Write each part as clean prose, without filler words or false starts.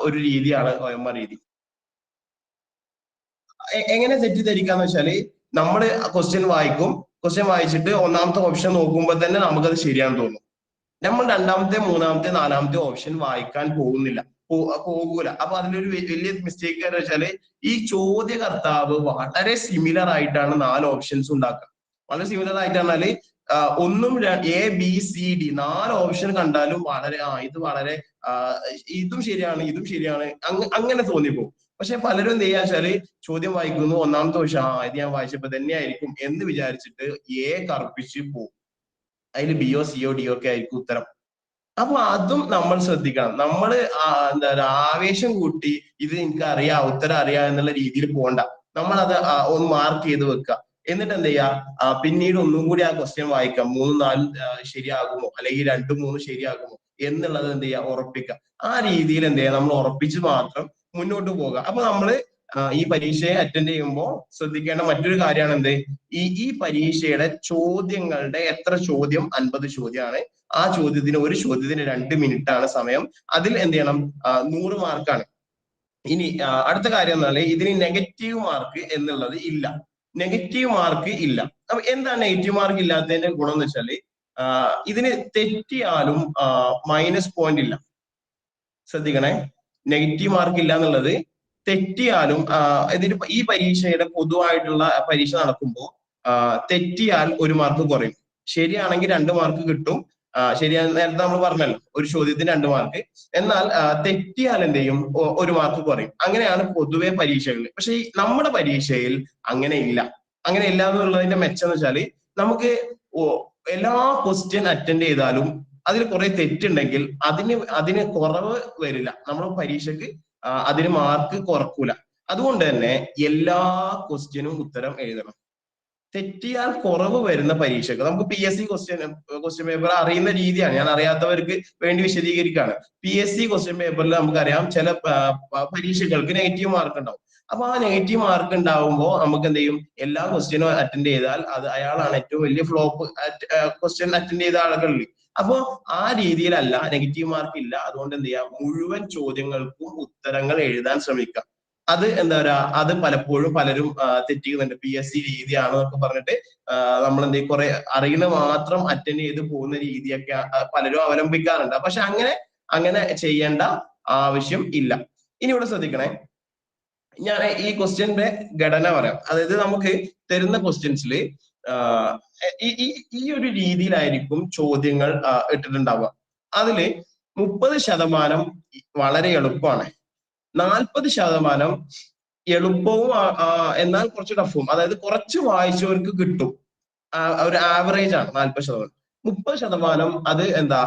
ഒരു രീതിയാണ് OMR രീതി. എങ്ങനെ തെറ്റിദ്ധരിക്കാന്ന് വെച്ചാല് നമ്മള് ക്വസ്റ്റ്യൻ വായിക്കും, ക്വസ്റ്റ്യൻ വായിച്ചിട്ട് ഒന്നാമത്തെ ഓപ്ഷൻ നോക്കുമ്പോൾ തന്നെ നമുക്കത് ശരിയാണെന്ന് തോന്നും. നമ്മൾ രണ്ടാമത്തെ മൂന്നാമത്തെ നാലാമത്തെ ഓപ്ഷൻ വായിക്കാൻ പോകുന്നില്ല, പോകൂല. അപ്പൊ അതിലൊരു വലിയ മിസ്റ്റേക്ക് എന്ന് വെച്ചാല് ഈ ചോദ്യകർത്താവ് വളരെ സിമിലർ ആയിട്ടാണ് 4 ഓപ്ഷൻസ് ഉണ്ടാക്കുക. വളരെ സിമിലർ ആയിട്ട് പറഞ്ഞാല് ഒന്നും ABCD 4 ഓപ്ഷൻ കണ്ടാലും വളരെ ഇത് വളരെ ഇതും ശരിയാണ് ഇതും ശരിയാണ് അങ്ങനെ തോന്നിപ്പോകും. പക്ഷെ പലരും എന്ത് ചെയ്യാ വെച്ചാല് ചോദ്യം വായിക്കുന്നു, ഒന്നാമത്തെ ഓപ്ഷൻ ഇത് ഞാൻ വായിച്ചപ്പോ തന്നെയായിരിക്കും എന്ന് വിചാരിച്ചിട്ട് കറുപ്പിച്ച് പോകും. അതിൽ BO CO DO ഒക്കെ ആയിരിക്കും ഉത്തരം. അപ്പൊ അതും നമ്മൾ ശ്രദ്ധിക്കണം. നമ്മള് എന്താ പറയുക, ആവേശം കൂട്ടി ഇത് എനിക്ക് അറിയാം ഉത്തരം അറിയാം എന്നുള്ള രീതിയിൽ പോകണ്ട. നമ്മളത് ഒന്ന് മാർക്ക് ചെയ്ത് വെക്കുക. എന്നിട്ട് എന്ത് ചെയ്യാ, പിന്നീട് ഒന്നും കൂടി ആ ക്വസ്റ്റ്യൻ വായിക്കാം. 3, 4 ശരിയാകുമോ, അല്ലെങ്കിൽ 2, 3 ശരിയാകുമോ എന്നുള്ളത് എന്ത് ചെയ്യുക, ഉറപ്പിക്കുക. ആ രീതിയിൽ എന്ത് ചെയ്യുക, നമ്മൾ ഉറപ്പിച്ച് മാത്രം മുന്നോട്ട് പോകുക. അപ്പൊ നമ്മള് ഈ പരീക്ഷയെ അറ്റൻഡ് ചെയ്യുമ്പോൾ ശ്രദ്ധിക്കേണ്ട മറ്റൊരു കാര്യമാണ് എന്ത്, ഈ പരീക്ഷയുടെ ചോദ്യങ്ങളുടെ എത്ര ചോദ്യം 50 ചോദ്യമാണ്. ആ ചോദ്യത്തിന് ഒരു ചോദ്യത്തിന് 2 മിനിറ്റ് ആണ് സമയം. അതിൽ എന്ത് ചെയ്യണം, 100 മാർക്കാണ്. ഇനി അടുത്ത കാര്യം എന്നാൽ ഇതിന് നെഗറ്റീവ് മാർക്ക് എന്നുള്ളത് ഇല്ല. നെഗറ്റീവ് മാർക്ക് ഇല്ല. അപ്പൊ എന്താണ് നെഗറ്റീവ് മാർക്ക് ഇല്ലാത്തതിന്റെ ഗുണം എന്ന് വെച്ചാല് ഇതിന് തെറ്റിയാലും മൈനസ് പോയിന്റ് ഇല്ല. ശ്രദ്ധിക്കണേ, നെഗറ്റീവ് മാർക്ക് ഇല്ല എന്നുള്ളത് തെറ്റിയാലും ഇതിന് ഈ പരീക്ഷയുടെ പൊതുവായിട്ടുള്ള പരീക്ഷ നടക്കുമ്പോൾ തെറ്റിയാൽ 1 മാർക്ക് കുറയും. ശരിയാണെങ്കിൽ 2 മാർക്ക് കിട്ടും. ശരിയാണ്, നേരത്തെ നമ്മൾ പറഞ്ഞല്ലോ ഒരു ചോദ്യത്തിന് 2 മാർക്ക്. എന്നാൽ തെറ്റിയാൽ എന്ത് ചെയ്യും, 1 മാർക്ക് കുറയും. അങ്ങനെയാണ് പൊതുവെ പരീക്ഷകളിൽ. പക്ഷെ നമ്മുടെ പരീക്ഷയിൽ അങ്ങനെ ഇല്ല. അങ്ങനെ ഇല്ല എന്നുള്ളതിന്റെ മെച്ചം എന്ന് വെച്ചാല് നമുക്ക് എല്ലാ ക്വസ്റ്റ്യൻ അറ്റൻഡ് ചെയ്താലും അതിൽ കുറെ തെറ്റുണ്ടെങ്കിൽ അതിന് കുറവ് വരില്ല. നമ്മുടെ പരീക്ഷക്ക് അതിന് മാർക്ക് കുറക്കൂല. അതുകൊണ്ട് തന്നെ എല്ലാ ക്വസ്റ്റ്യനും ഉത്തരം എഴുതണം. തെറ്റിയാൽ കുറവ് വരുന്ന പരീക്ഷകൾ നമുക്ക് PSC ക്വസ്റ്റ്യൻ പേപ്പർ അറിയുന്ന രീതിയാണ്, ഞാൻ അറിയാത്തവർക്ക് വേണ്ടി വിശദീകരിക്കുകയാണ്. PSC ക്വസ്റ്റ്യൻ പേപ്പറിൽ നമുക്കറിയാം ചില പരീക്ഷകൾക്ക് നെഗറ്റീവ് മാർക്ക് ഉണ്ടാവും. അപ്പൊ ആ നെഗറ്റീവ് മാർക്ക് ഉണ്ടാവുമ്പോൾ നമുക്ക് എന്ത് ചെയ്യും, എല്ലാ ക്വസ്റ്റ്യനും അറ്റൻഡ് ചെയ്താൽ അയാളാണ് ഏറ്റവും വലിയ ഫ്ലോപ്പ് ക്വസ്റ്റ്യൻ അറ്റൻഡ് ചെയ്ത ആളുകളിൽ. അപ്പോ ആ രീതിയിലല്ല, നെഗറ്റീവ് മാർക്ക് ഇല്ല. അതുകൊണ്ട് എന്ത് ചെയ്യാം, മുഴുവൻ ചോദ്യങ്ങൾക്കും ഉത്തരങ്ങൾ എഴുതാൻ ശ്രമിക്കാം. അത് എന്താ പറയാ, അത് പലപ്പോഴും പലരും തെറ്റിക്കുന്നുണ്ട്. PSC രീതിയാണെന്നൊക്കെ പറഞ്ഞിട്ട് നമ്മൾ എന്ത് ചെയ്യും, കുറെ അറിയുന്ന മാത്രം അറ്റൻഡ് ചെയ്ത് പോകുന്ന രീതിയൊക്കെ പലരും അവലംബിക്കാറുണ്ട്. പക്ഷെ അങ്ങനെ ചെയ്യേണ്ട ആവശ്യം ഇല്ല. ഇനി ഇവിടെ ശ്രദ്ധിക്കണേ, ഞാൻ ഈ ക്വസ്റ്റ്യന്റെ ഘടന പറയാം. അതായത് നമുക്ക് തരുന്ന ക്വസ്റ്റ്യൻസിൽ ഈ ഒരു രീതിയിലായിരിക്കും ചോദ്യങ്ങൾ ഇട്ടിട്ടുണ്ടാവുക. അതില് 30% വളരെ എളുപ്പമാണ്, 40% എളുപ്പവും എന്നാൽ കുറച്ച് ടഫും. അതായത് കുറച്ച് വായിച്ചവർക്ക് കിട്ടും, ഒരു ആവറേജ് ആണ് 40%. 30% അത് എന്താ,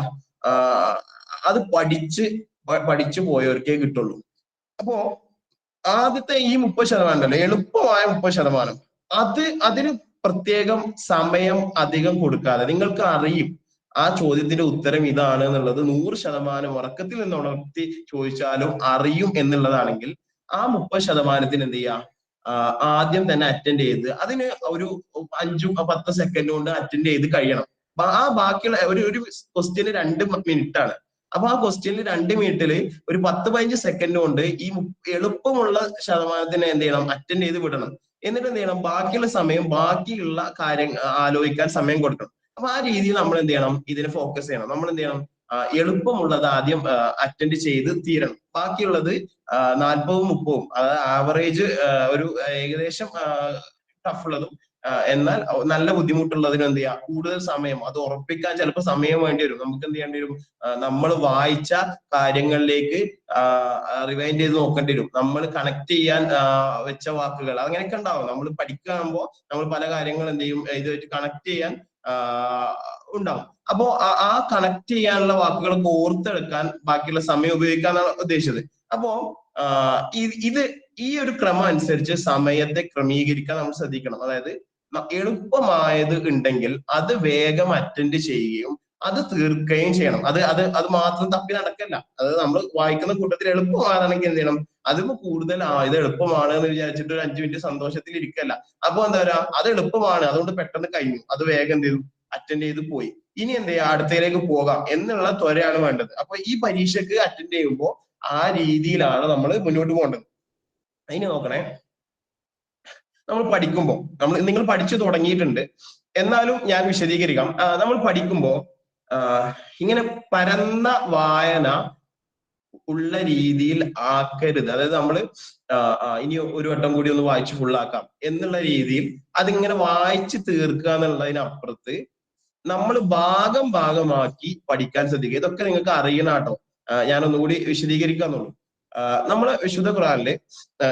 അത് പഠിച്ചു പോയവർക്കേ കിട്ടുള്ളൂ. അപ്പോ ആദ്യത്തെ ഈ 30% ഉണ്ടല്ലോ, എളുപ്പമായ 30%, അതിന് പ്രത്യേകം സമയം അധികം കൊടുക്കാതെ നിങ്ങൾക്ക് അറിയും ആ ചോദ്യത്തിന്റെ ഉത്തരം ഇതാണ് എന്നുള്ളത് 100% ഉറക്കത്തിൽ നിന്ന് ഉണർത്തി ചോദിച്ചാലും അറിയും എന്നുള്ളതാണെങ്കിൽ ആ 30%-ന് എന്ത് ചെയ്യാം, ആദ്യം തന്നെ അറ്റൻഡ് ചെയ്ത് അതിന് ഒരു 5-10 സെക്കൻഡ് കൊണ്ട് അറ്റൻഡ് ചെയ്ത് കഴിയണം. ആ ബാക്കിയുള്ള ഒരു ക്വസ്റ്റ്യന് 2 മിനിറ്റ് ആണ്. അപ്പൊ ആ ക്വസ്റ്റ്യനിൽ 2 മിനിറ്റിൽ ഒരു 10-15 സെക്കൻഡ് കൊണ്ട് ഈ എളുപ്പമുള്ള ശതമാനത്തിന് എന്ത് ചെയ്യണം, അറ്റൻഡ് ചെയ്ത് വിടണം. എന്നിട്ട് എന്ത് ചെയ്യണം, ബാക്കിയുള്ള സമയം ബാക്കിയുള്ള കാര്യങ്ങൾ ആലോചിക്കാൻ സമയം കൊടുക്കണം. അപ്പൊ ആ രീതിയിൽ നമ്മൾ എന്ത് ചെയ്യണം, ഇതിനെ ഫോക്കസ് ചെയ്യണം. നമ്മൾ എന്ത് ചെയ്യണം, എളുപ്പമുള്ളത് ആദ്യം അറ്റൻഡ് ചെയ്ത് തീരണം. ബാക്കിയുള്ളത് 40-30, അതായത് ആവറേജ് ഒരു ഏകദേശം ടഫ് ഉള്ളതും എന്നാൽ നല്ല ബുദ്ധിമുട്ടുള്ളതിനും എന്ത് ചെയ്യുക, കൂടുതൽ സമയം അത് ഉറപ്പിക്കാൻ ചിലപ്പോൾ സമയം വേണ്ടി വരും. നമുക്ക് എന്ത് ചെയ്യേണ്ടി വരും, നമ്മൾ വായിച്ച കാര്യങ്ങളിലേക്ക് റിവൈൻഡ് ചെയ്ത് നോക്കേണ്ടി വരും. നമ്മൾ കണക്ട് ചെയ്യാൻ വെച്ച വാക്കുകൾ അങ്ങനെയൊക്കെ ഉണ്ടാവും. നമ്മൾ പഠിക്കുമ്പോൾ നമ്മൾ പല കാര്യങ്ങൾ എന്ത് ചെയ്യും, ഇതുമായിട്ട് കണക്ട് ചെയ്യാൻ ഉണ്ടാവും. അപ്പോ ആ കണക്ട് ചെയ്യാനുള്ള വാക്കുകളൊക്കെ ഓർത്തെടുക്കാൻ ബാക്കിയുള്ള സമയം ഉപയോഗിക്കാന്നാണ് ഉദ്ദേശിച്ചത്. അപ്പോ ഈ ഒരു ക്രമം അനുസരിച്ച് സമയത്തെ ക്രമീകരിക്കാൻ നമ്മൾ ശ്രദ്ധിക്കണം. അതായത് എളുപ്പമായത് ഉണ്ടെങ്കിൽ അത് വേഗം അറ്റൻഡ് ചെയ്യുകയും അത് തീർക്കുകയും ചെയ്യണം. അത് മാത്രം തപ്പി നടക്കല്ല. അത് നമ്മൾ വായിക്കുന്ന കൂട്ടത്തിൽ എളുപ്പമാണെങ്കിൽ എന്ത് ചെയ്യണം, അതിപ്പോ കൂടുതൽ ഇത് എളുപ്പമാണ് എന്ന് വിചാരിച്ചിട്ട് ഒരു 5 മിനിറ്റ് സന്തോഷത്തിൽ ഇരിക്കല്ല. അപ്പൊ എന്താ പറയാ, അത് എളുപ്പമാണ് അതുകൊണ്ട് പെട്ടെന്ന് കഴിഞ്ഞു, അത് വേഗം എന്ത് ചെയ്തു, അറ്റൻഡ് ചെയ്ത് പോയി. ഇനി എന്ത് ചെയ്യാ, അടുത്തയിലേക്ക് പോകാം എന്നുള്ള ത്വരയാണ് വേണ്ടത്. അപ്പൊ ഈ പരീക്ഷയ്ക്ക് അറ്റൻഡ് ചെയ്യുമ്പോൾ ആ രീതിയിലാണ് നമ്മൾ മുന്നോട്ട് പോകേണ്ടത്. അതിന് നോക്കണേ, നമ്മൾ പഠിക്കുമ്പോൾ നിങ്ങൾ പഠിച്ചു തുടങ്ങിയിട്ടുണ്ട്, എന്നാലും ഞാൻ വിശദീകരിക്കാം. നമ്മൾ പഠിക്കുമ്പോൾ ഇങ്ങനെ പരന്ന വായന ഉള്ള രീതിയിൽ ആക്കരുത്. അതായത് നമ്മൾ ഇനി ഒരു വട്ടം കൂടി ഒന്ന് വായിച്ച് ഫുള്ളാക്കാം എന്നുള്ള രീതിയിൽ അതിങ്ങനെ വായിച്ച് തീർക്കുക എന്നുള്ളതിനപ്പുറത്ത് നമ്മൾ ഭാഗമാക്കി പഠിക്കാൻ ശ്രദ്ധിക്കുക. ഇതൊക്കെ നിങ്ങൾക്ക് അറിയണം കേട്ടോ. ഞാനൊന്നുകൂടി വിശദീകരിക്കാന്നുള്ളൂ. നമ്മള് വിശുദ്ധ ഖുർആനില്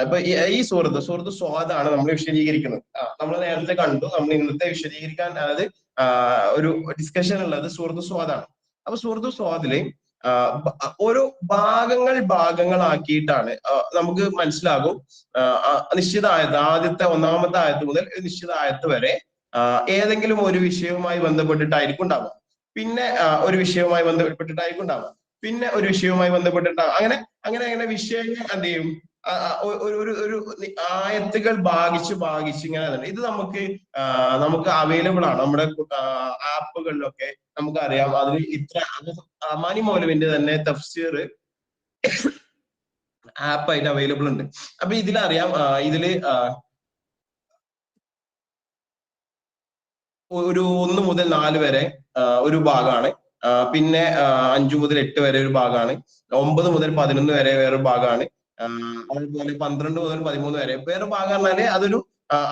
ഇപ്പൊ ഈ സൂറത്ത് സ്വാദാണ് നമ്മൾ വിശദീകരിക്കുന്നത്. നമ്മൾ നേരത്തെ കണ്ടു. നമ്മൾ ഇന്നത്തെ വിശദീകരിക്കാൻ, അതായത് ഒരു ഡിസ്കഷൻ ഉള്ളത് സൂറത്ത് സ്വാദാണ്. അപ്പൊ സൂറത്ത് സ്വാദില് ഓരോ ഭാഗങ്ങളാക്കിയിട്ടാണ് നമുക്ക് മനസ്സിലാകും. നിശ്ചിത ആയത്ത്, ആദ്യത്തെ ഒന്നാമത്തെ ആയത്ത് മുതൽ നിശ്ചിത ആയത്ത് വരെ ഏതെങ്കിലും ഒരു വിഷയവുമായി ബന്ധപ്പെട്ടിട്ടായിരിക്കും ഉണ്ടാവുക. പിന്നെ ഒരു വിഷയവുമായി ബന്ധപ്പെട്ടിട്ടായിരിക്കും ഉണ്ടാവുക. പിന്നെ ഒരു വിഷയവുമായി ബന്ധപ്പെട്ടിട്ടാവും. അങ്ങനെ വിഷയങ്ങൾ എന്ത് ചെയ്യും, ഒരു ആയത്തുകൾ ഭാഗിച്ച് ഇങ്ങനെ. ഇത് നമുക്ക് അവൈലബിൾ ആണ് നമ്മുടെ ആപ്പുകളിലൊക്കെ. നമുക്കറിയാം അതിൽ ഇത്ര അമാനി മൗലവിന്റെ തന്നെ തഫ്സീർ ആപ്പ് ആയിട്ട് അവൈലബിൾ ഉണ്ട്. അപ്പൊ ഇതിലറിയാം, ഇതില് ഒരു 1 മുതൽ 4 വരെ ഒരു ഭാഗമാണ്. പിന്നെ 5 മുതൽ 8 വരെ ഒരു ഭാഗമാണ്. 9 മുതൽ 11 വരെ വേറൊരു ഭാഗമാണ്. അതുപോലെ 12 മുതൽ 13 വരെ വേറെ ഭാഗം പറഞ്ഞാല്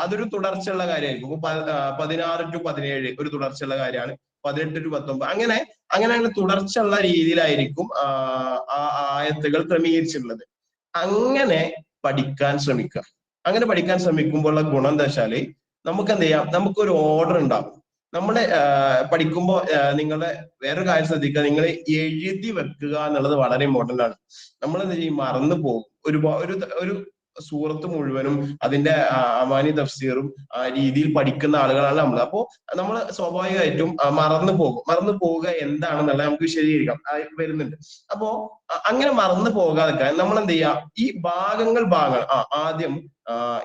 അതൊരു തുടർച്ചയുള്ള കാര്യമായിരിക്കും. 16 to 17 ഒരു തുടർച്ചയുള്ള കാര്യമാണ്. 18 to 19 അങ്ങനെ തുടർച്ചയുള്ള രീതിയിലായിരിക്കും ആ ആയത്തുകൾ ക്രമീകരിച്ചിട്ടുള്ളത്. അങ്ങനെ പഠിക്കാൻ ശ്രമിക്കുക. അങ്ങനെ പഠിക്കാൻ ശ്രമിക്കുമ്പോഴുള്ള ഗുണം എന്താ വെച്ചാല് നമുക്ക് എന്ത് ചെയ്യാം, നമുക്കൊരു ഓർഡർ ഉണ്ടാവും. നമ്മള് പഠിക്കുമ്പോൾ നിങ്ങളുടെ വേറൊരു കാര്യം ശ്രദ്ധിക്കുക, നിങ്ങൾ എഴുതി വെക്കുക എന്നുള്ളത് വളരെ ഇമ്പോർട്ടന്റ് ആണ്. നമ്മൾ എന്ത് ചെയ്യും, മറന്നു പോകും. ഒരു സൂറത്ത് മുഴുവനും അതിന്റെ അമാനി തഫ്സീറും ആ രീതിയിൽ പഠിക്കുന്ന ആളുകളാണ് നമ്മൾ. അപ്പോ നമ്മൾ സ്വാഭാവികമായിട്ടും മറന്നു പോവുക എന്താണെന്നുള്ളത് നമുക്ക് വിശദീകരിക്കാം വരുന്നുണ്ട്. അപ്പോ അങ്ങനെ മറന്നു പോകാതെ നമ്മൾ എന്ത് ചെയ്യുക, ഈ ഭാഗങ്ങൾ ആദ്യം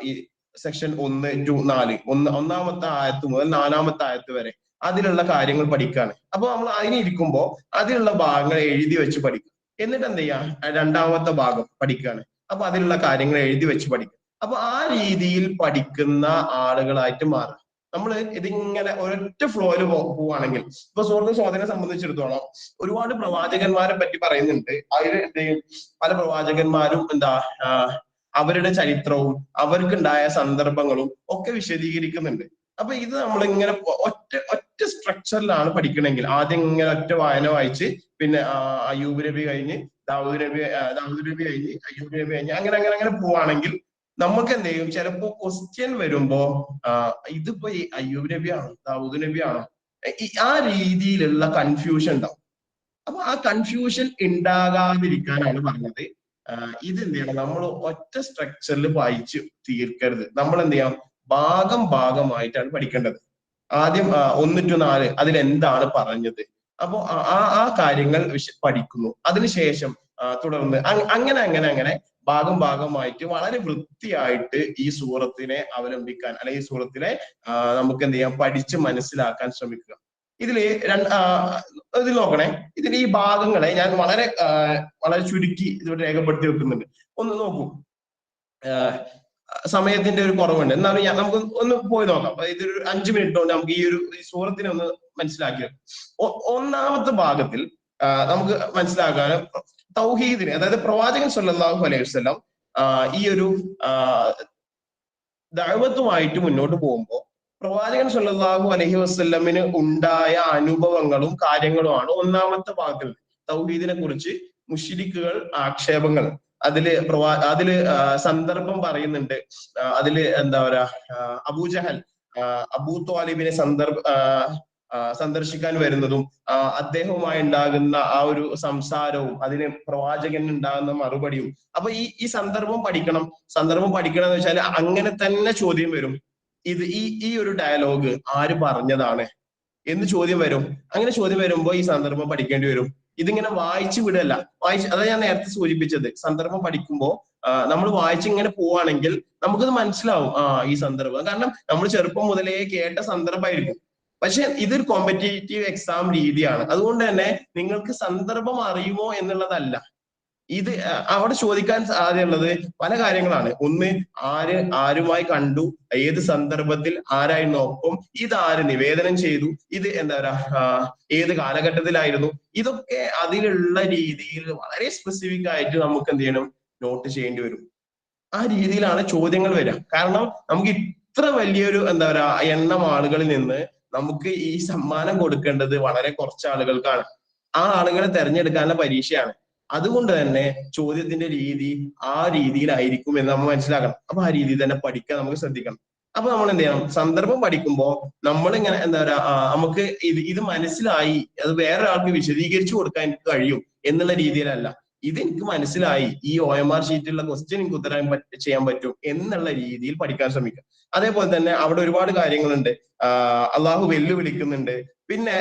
ഈ സെക്ഷൻ 1 to 4, ഒന്നാമത്തെ ആയത്ത് മുതൽ 4ാമത്തെ ആയത്ത് വരെ അതിലുള്ള കാര്യങ്ങൾ പഠിക്കാണ്. അപ്പൊ നമ്മൾ അതിനിരിക്കുമ്പോൾ അതിലുള്ള ഭാഗങ്ങൾ എഴുതി വെച്ച് പഠിക്കും. എന്നിട്ട് എന്ത് ചെയ്യാം, 2ാമത്തെ ഭാഗം പഠിക്കാണ്. അപ്പൊ അതിലുള്ള കാര്യങ്ങൾ എഴുതി വെച്ച് പഠിക്കും. അപ്പൊ ആ രീതിയിൽ പഠിക്കുന്ന ആളുകളായിട്ട് മാറും. നമ്മൾ ഇതിങ്ങനെ ഒരൊറ്റ ഫ്ലോയിൽ പോവുകയാണെങ്കിൽ, ഇപ്പൊ സൂറത്ത് സ്വാദിനെ സംബന്ധിച്ചിടത്തോളം ഒരുപാട് പ്രവാചകന്മാരെ പറ്റി പറയുന്നുണ്ട്. അതിൽ പല പ്രവാചകന്മാരും അവരുടെ ചരിത്രവും അവർക്കുണ്ടായ സന്ദർഭങ്ങളും ഒക്കെ വിശദീകരിക്കുന്നുണ്ട്. അപ്പൊ ഇത് നമ്മളിങ്ങനെ ഒറ്റ സ്ട്രക്ചറിലാണ് പഠിക്കണമെങ്കിൽ ആദ്യം ഇങ്ങനെ ഒറ്റ വായന വായിച്ച്, പിന്നെ അയ്യൂബ് നബി കഴിഞ്ഞ് ദാവൂദ് നബി കഴിഞ്ഞ് അയ്യൂബ് നബി കഴിഞ്ഞ് അങ്ങനെ പോവാണെങ്കിൽ നമുക്ക് എന്ത് ചെയ്യും, ചിലപ്പോ ക്വസ്റ്റ്യൻ വരുമ്പോ ഇതിപ്പോ ഈ അയ്യൂബ് നബിയാണോ ദാവൂദ് നബിയാണോ, ആ രീതിയിലുള്ള കൺഫ്യൂഷൻ ഉണ്ടാവും. അപ്പൊ ആ കൺഫ്യൂഷൻ ഉണ്ടാകാതിരിക്കാനാണ് പറഞ്ഞത് ഇത് എന്ത് ചെയ്യണം, നമ്മൾ ഒറ്റ സ്ട്രക്ചറിൽ വായിച്ച് തീർക്കരുത്. നമ്മൾ എന്ത് ചെയ്യാം, ഭാഗമായിട്ടാണ് പഠിക്കേണ്ടത്. ആദ്യം 1 to 4 അതിലെന്താണ് പറഞ്ഞത്, അപ്പോ ആ കാര്യങ്ങൾ പഠിക്കുന്നു. അതിനുശേഷം തുടർന്ന് അങ്ങനെ ഭാഗമായിട്ട് വളരെ വൃത്തിയായിട്ട് ഈ സൂറത്തിനെ അവലംബിക്കാൻ, അല്ലെങ്കിൽ ഈ സൂറത്തിനെ നമുക്ക് എന്ത് ചെയ്യാം, പഠിച്ച് മനസ്സിലാക്കാൻ ശ്രമിക്കുക. ഇതിൽ നോക്കണേ, ഇതിൽ ഈ ഭാഗങ്ങളെ ഞാൻ വളരെ ചുരുക്കി ഇതിവിടെ രേഖപ്പെടുത്തി വെക്കുന്നുണ്ട്. ഒന്ന് നോക്കൂ, സമയത്തിന്റെ ഒരു കുറവുണ്ട്, എന്നാലും നമുക്ക് ഒന്ന് പോയി നോക്കാം. ഇതൊരു 5 മിനിറ്റ് കൊണ്ട് നമുക്ക് ഈ സൂറത്തിനെ ഒന്ന് മനസ്സിലാക്കി. ഒന്നാമത്തെ ഭാഗത്തിൽ നമുക്ക് മനസ്സിലാക്കാൻ തൗഹീദിനെ, അതായത് പ്രവാചകൻ സല്ലല്ലാഹു അലൈഹി വസല്ലം ഈ ഒരു ദഅവത്തുമായിട്ട് മുന്നോട്ട് പോകുമ്പോൾ പ്രവാചകൻ സല്ലല്ലാഹു അലൈഹി വസല്ലമിന് ഉണ്ടായ അനുഭവങ്ങളും കാര്യങ്ങളുമാണ് ഒന്നാമത്തെ ഭാഗത്തിൽ. തൗഹീദിനെ കുറിച്ച് മുശ്രിക്കുകൾ ആക്ഷേപങ്ങൾ, അതില് സന്ദർഭം പറയുന്നുണ്ട്. അതില് എന്താ പറയാ, അബൂജഹൽ അബൂ ത്വാലിബിനെ സന്ദർശിക്കാൻ വരുന്നതും അദ്ദേഹവുമായി ഉണ്ടാകുന്ന ആ ഒരു സംസാരവും അതിന് പ്രവാചകൻ ഉണ്ടാകുന്ന മറുപടിയും. അപ്പൊ ഈ സന്ദർഭം പഠിക്കണം എന്ന് വെച്ചാൽ അങ്ങനെ തന്നെ ചോദ്യം വരും. ഈ ഒരു ഡയലോഗ് ആര് പറഞ്ഞതാണ് എന്ന് ചോദ്യം വരും. അങ്ങനെ ചോദ്യം വരുമ്പോൾ ഈ സന്ദർഭം പഠിക്കേണ്ടി വരും. ഇതിങ്ങനെ വായിച്ചു വിടല്ല. അതാ ഞാൻ നേരത്തെ സൂചിപ്പിച്ചത്, സന്ദർഭം പഠിക്കുമ്പോൾ നമ്മൾ വായിച്ച് ഇങ്ങനെ പോവാണെങ്കിൽ നമുക്കത് മനസ്സിലാവും ഈ സന്ദർഭം. കാരണം നമ്മൾ ചെറുപ്പം മുതലേ കേട്ട സന്ദർഭമായിരിക്കും. പക്ഷെ ഇതൊരു കോമ്പറ്റേറ്റീവ് എക്സാം രീതിയാണ്. അതുകൊണ്ട് തന്നെ നിങ്ങൾക്ക് സന്ദർഭം അറിയുമോ എന്നുള്ളതല്ല, ഇത് അവിടെ ചോദിക്കാൻ സാധ്യതയുള്ളത് പല കാര്യങ്ങളാണ്. ഒന്ന്, ആരുമായി കണ്ടു, ഏത് സന്ദർഭത്തിൽ, ആരായിരുന്നു ഒപ്പം, ഇത് ആര് നിവേദനം ചെയ്തു, ഇത് എന്താ പറയാ ഏത് കാലഘട്ടത്തിലായിരുന്നു, ഇതൊക്കെ അതിലുള്ള രീതിയിൽ വളരെ സ്പെസിഫിക് ആയിട്ട് നമുക്ക് എന്ത് ചെയ്യണം, നോട്ട് ചെയ്യേണ്ടി വരും. ആ രീതിയിലാണ് ചോദ്യങ്ങൾ വരിക. കാരണം നമുക്ക് ഇത്ര വലിയൊരു എന്താ പറയാ എണ്ണം ആളുകളിൽ നിന്ന് നമുക്ക് ഈ സമ്മാനം കൊടുക്കേണ്ടത് വളരെ കുറച്ച് ആളുകൾക്കാണ്. ആ ആളുകളെ തെരഞ്ഞെടുക്കാനുള്ള പരീക്ഷയാണ്. അതുകൊണ്ട് തന്നെ ചോദ്യത്തിന്റെ രീതി ആ രീതിയിലായിരിക്കും എന്ന് നമ്മൾ മനസ്സിലാക്കണം. അപ്പൊ ആ രീതിയിൽ തന്നെ പഠിക്കാൻ നമുക്ക് ശ്രദ്ധിക്കണം. അപ്പൊ നമ്മൾ എന്ത് ചെയ്യണം, സന്ദർഭം പഠിക്കുമ്പോൾ നമ്മളിങ്ങനെ എന്താ പറയാ നമുക്ക് ഇത് മനസ്സിലായി, അത് വേറൊരാൾക്ക് വിശദീകരിച്ചു കൊടുക്കാൻ എനിക്ക് കഴിയും എന്നുള്ള രീതിയിലല്ല, ഇത് എനിക്ക് മനസ്സിലായി, ഈ OMR ഷീറ്റിലുള്ള ക്വസ്റ്റ്യൻ എനിക്ക് ഉത്തരം ചെയ്യാൻ പറ്റും എന്നുള്ള രീതിയിൽ പഠിക്കാൻ ശ്രമിക്കുക. അതേപോലെ തന്നെ അവിടെ ഒരുപാട് കാര്യങ്ങളുണ്ട്. അള്ളാഹു വെല്ലുവിളിക്കുന്നുണ്ട്. പിന്നെ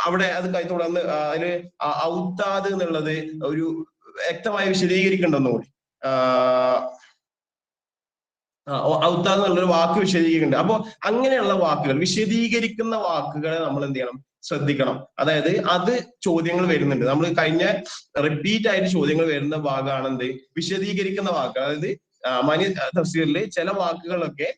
അവിടെ അത് തുടർന്ന് അതിന് ഔത്താദ് എന്നുള്ളത് ഒരു വ്യക്തമായി വിശദീകരിക്കണ്ടെന്നുകൂടി. ഔത്താദ് എന്നുള്ളൊരു വാക്ക് വിശദീകരിക്കുന്നുണ്ട്. അപ്പൊ അങ്ങനെയുള്ള വാക്കുകൾ, വിശദീകരിക്കുന്ന വാക്കുകളെ നമ്മൾ എന്ത് ചെയ്യണം, ശ്രദ്ധിക്കണം. അതായത് അത് ചോദ്യങ്ങൾ വരുന്നുണ്ട്. നമ്മൾ കഴിഞ്ഞ റിപ്പീറ്റ് ആയിട്ട് ചോദ്യങ്ങൾ വരുന്ന ഭാഗമാണ് എന്ത്, വിശദീകരിക്കുന്ന വാക്കുകൾ. അതായത് മനി തഫ്സീറിൽ ചില വാക്കുകളൊക്കെ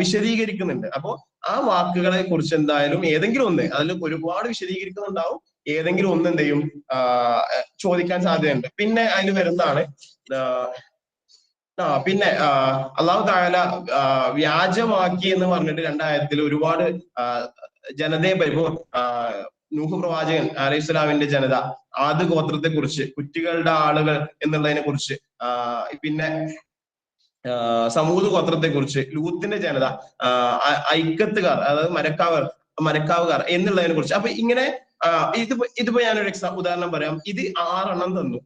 വിശദീകരിക്കുന്നുണ്ട്. അപ്പോ ആ വാക്കുകളെ കുറിച്ച് എന്തായാലും ഏതെങ്കിലും ഒന്ന്, അതിൽ ഒരുപാട് വിശദീകരിക്കുന്നുണ്ടാവും, ഏതെങ്കിലും ഒന്ന് എന്ത് ചെയ്യും ചോദിക്കാൻ സാധ്യതയുണ്ട്. പിന്നെ അതിൽ വരുന്നതാണ് പിന്നെ അള്ളാഹു തആല വ്യാജമാക്കി എന്ന് പറഞ്ഞിട്ട് 2 ആയത്തിൽ ഒരുപാട് ജനതയെ നൂഹ് പ്രവാചകൻ അലൈഹി സ്വലാമിന്റെ ജനത, ആദ് ഗോത്രത്തെ കുറിച്ച്, കുറ്റികളുടെ ആളുകൾ എന്നുള്ളതിനെ കുറിച്ച്, പിന്നെ സമൂത് ഗോത്രത്തെ കുറിച്ച്, ലൂത്തിന്റെ ജനത, ഐക്കത്തുകാർ അതായത് മരക്കാവുകാർ എന്നുള്ളതിനെ കുറിച്ച്. അപ്പൊ ഇങ്ങനെ ഇതിപ്പോ ഞാനൊരു ഉദാഹരണം പറയാം. ഇത് 6 എണ്ണം തന്നു.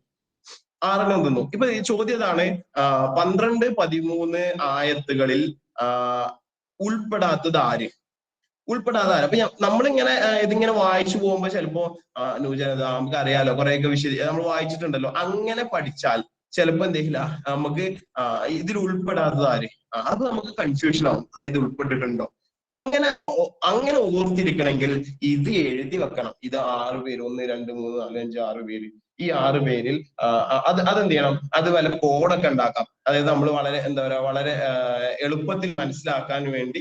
ഇപ്പൊ ഈ ചോദ്യം ഇതാണ്, 12, 13 ആയത്തുകളിൽ ഉൾപ്പെടാത്തത് ആര്? അപ്പൊ നമ്മളിങ്ങനെ ഇതിങ്ങനെ വായിച്ചു പോകുമ്പോ ചിലപ്പോ ന്യൂജനത നമുക്ക് അറിയാലോ, കുറെയൊക്കെ നമ്മൾ വായിച്ചിട്ടുണ്ടല്ലോ, അങ്ങനെ പഠിച്ചാൽ ചിലപ്പോ എന്തെങ്കില നമുക്ക് ഇതിൽ ഉൾപ്പെടാത്തത് ആര്, അത് നമുക്ക് കൺഫ്യൂഷൻ ആവും, ഇത് ഉൾപ്പെട്ടിട്ടുണ്ടോ. അങ്ങനെ ഓർത്തിരിക്കണമെങ്കിൽ ഇത് എഴുതി വെക്കണം. ഇത് 6 പേര്, 1, 2, 3, 4, 5, 6 പേര്. ഈ 6 പേരിൽ അതെന്ത് ചെയ്യണം, അത് വല്ല കോഡൊക്കെ ഉണ്ടാക്കാം. അതായത് നമ്മൾ വളരെ എന്താ പറയാ വളരെ എളുപ്പത്തിൽ മനസ്സിലാക്കാൻ വേണ്ടി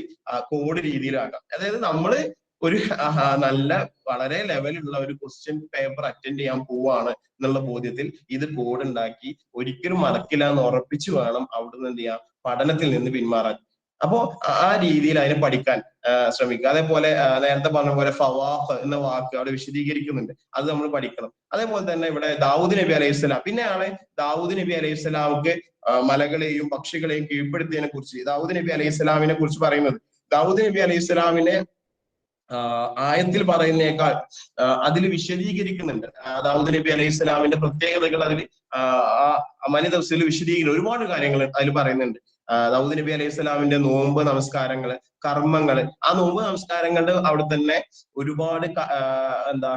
കോഡ് രീതിയിലാക്കാം. അതായത് നമ്മള് ഒരു നല്ല വളരെ ലെവലുള്ള ഒരു ക്വസ്റ്റ്യൻ പേപ്പർ അറ്റൻഡ് ചെയ്യാൻ പോവാണ് എന്നുള്ള ബോധ്യത്തിൽ ഇത് കോഡ് ഉണ്ടാക്കി ഒരിക്കലും മറക്കില്ല എന്ന് ഉറപ്പിച്ചു വേണം അവിടുന്ന് എന്ത് ചെയ്യാം, പഠനത്തിൽ നിന്ന് പിന്മാറാൻ. അപ്പോ ആ രീതിയിൽ അതിനെ പഠിക്കാൻ ശ്രമിക്കുക. അതേപോലെ നേരത്തെ പറഞ്ഞ പോലെ ഫവാഹ് എന്ന വാക്ക് അവിടെ വിശദീകരിക്കുന്നുണ്ട്, അത് നമ്മൾ പഠിക്കണം. അതേപോലെ തന്നെ ഇവിടെ ദാവൂദ് നബി അലൈഹി സ്വലാം, പിന്നെയാണ് ദാവൂദ് നബി അലൈഹി സ്വലാമുക്ക് മലകളെയും പക്ഷികളെയും കീഴ്പ്പെടുത്തിയതിനെ കുറിച്ച് ദാവൂദ് നബി അലൈഹി സ്വലാമിനെ കുറിച്ച് പറയുന്നത്. ദാവൂദ് നബി അലൈഹി സ്വലാമിനെ ആയത്തിൽ പറയുന്നേക്കാൾ അതിൽ വിശദീകരിക്കുന്നുണ്ട്. ദാവൂദ് നബി അലൈഹി സ്വലാമിന്റെ പ്രത്യേകതകൾ അതിൽ മനി തഫ്സീറിൽ വിശദീകരിക്കുന്ന ഒരുപാട് കാര്യങ്ങൾ അതിൽ പറയുന്നുണ്ട്. ദാവൂദ് നബി അലൈഹി സ്വലാമിന്റെ നോമ്പ് നമസ്കാരങ്ങള്, കർമ്മങ്ങള്, ആ നോമ്പ് നമസ്കാരങ്ങളുടെ അവിടെ തന്നെ ഒരുപാട് എന്താ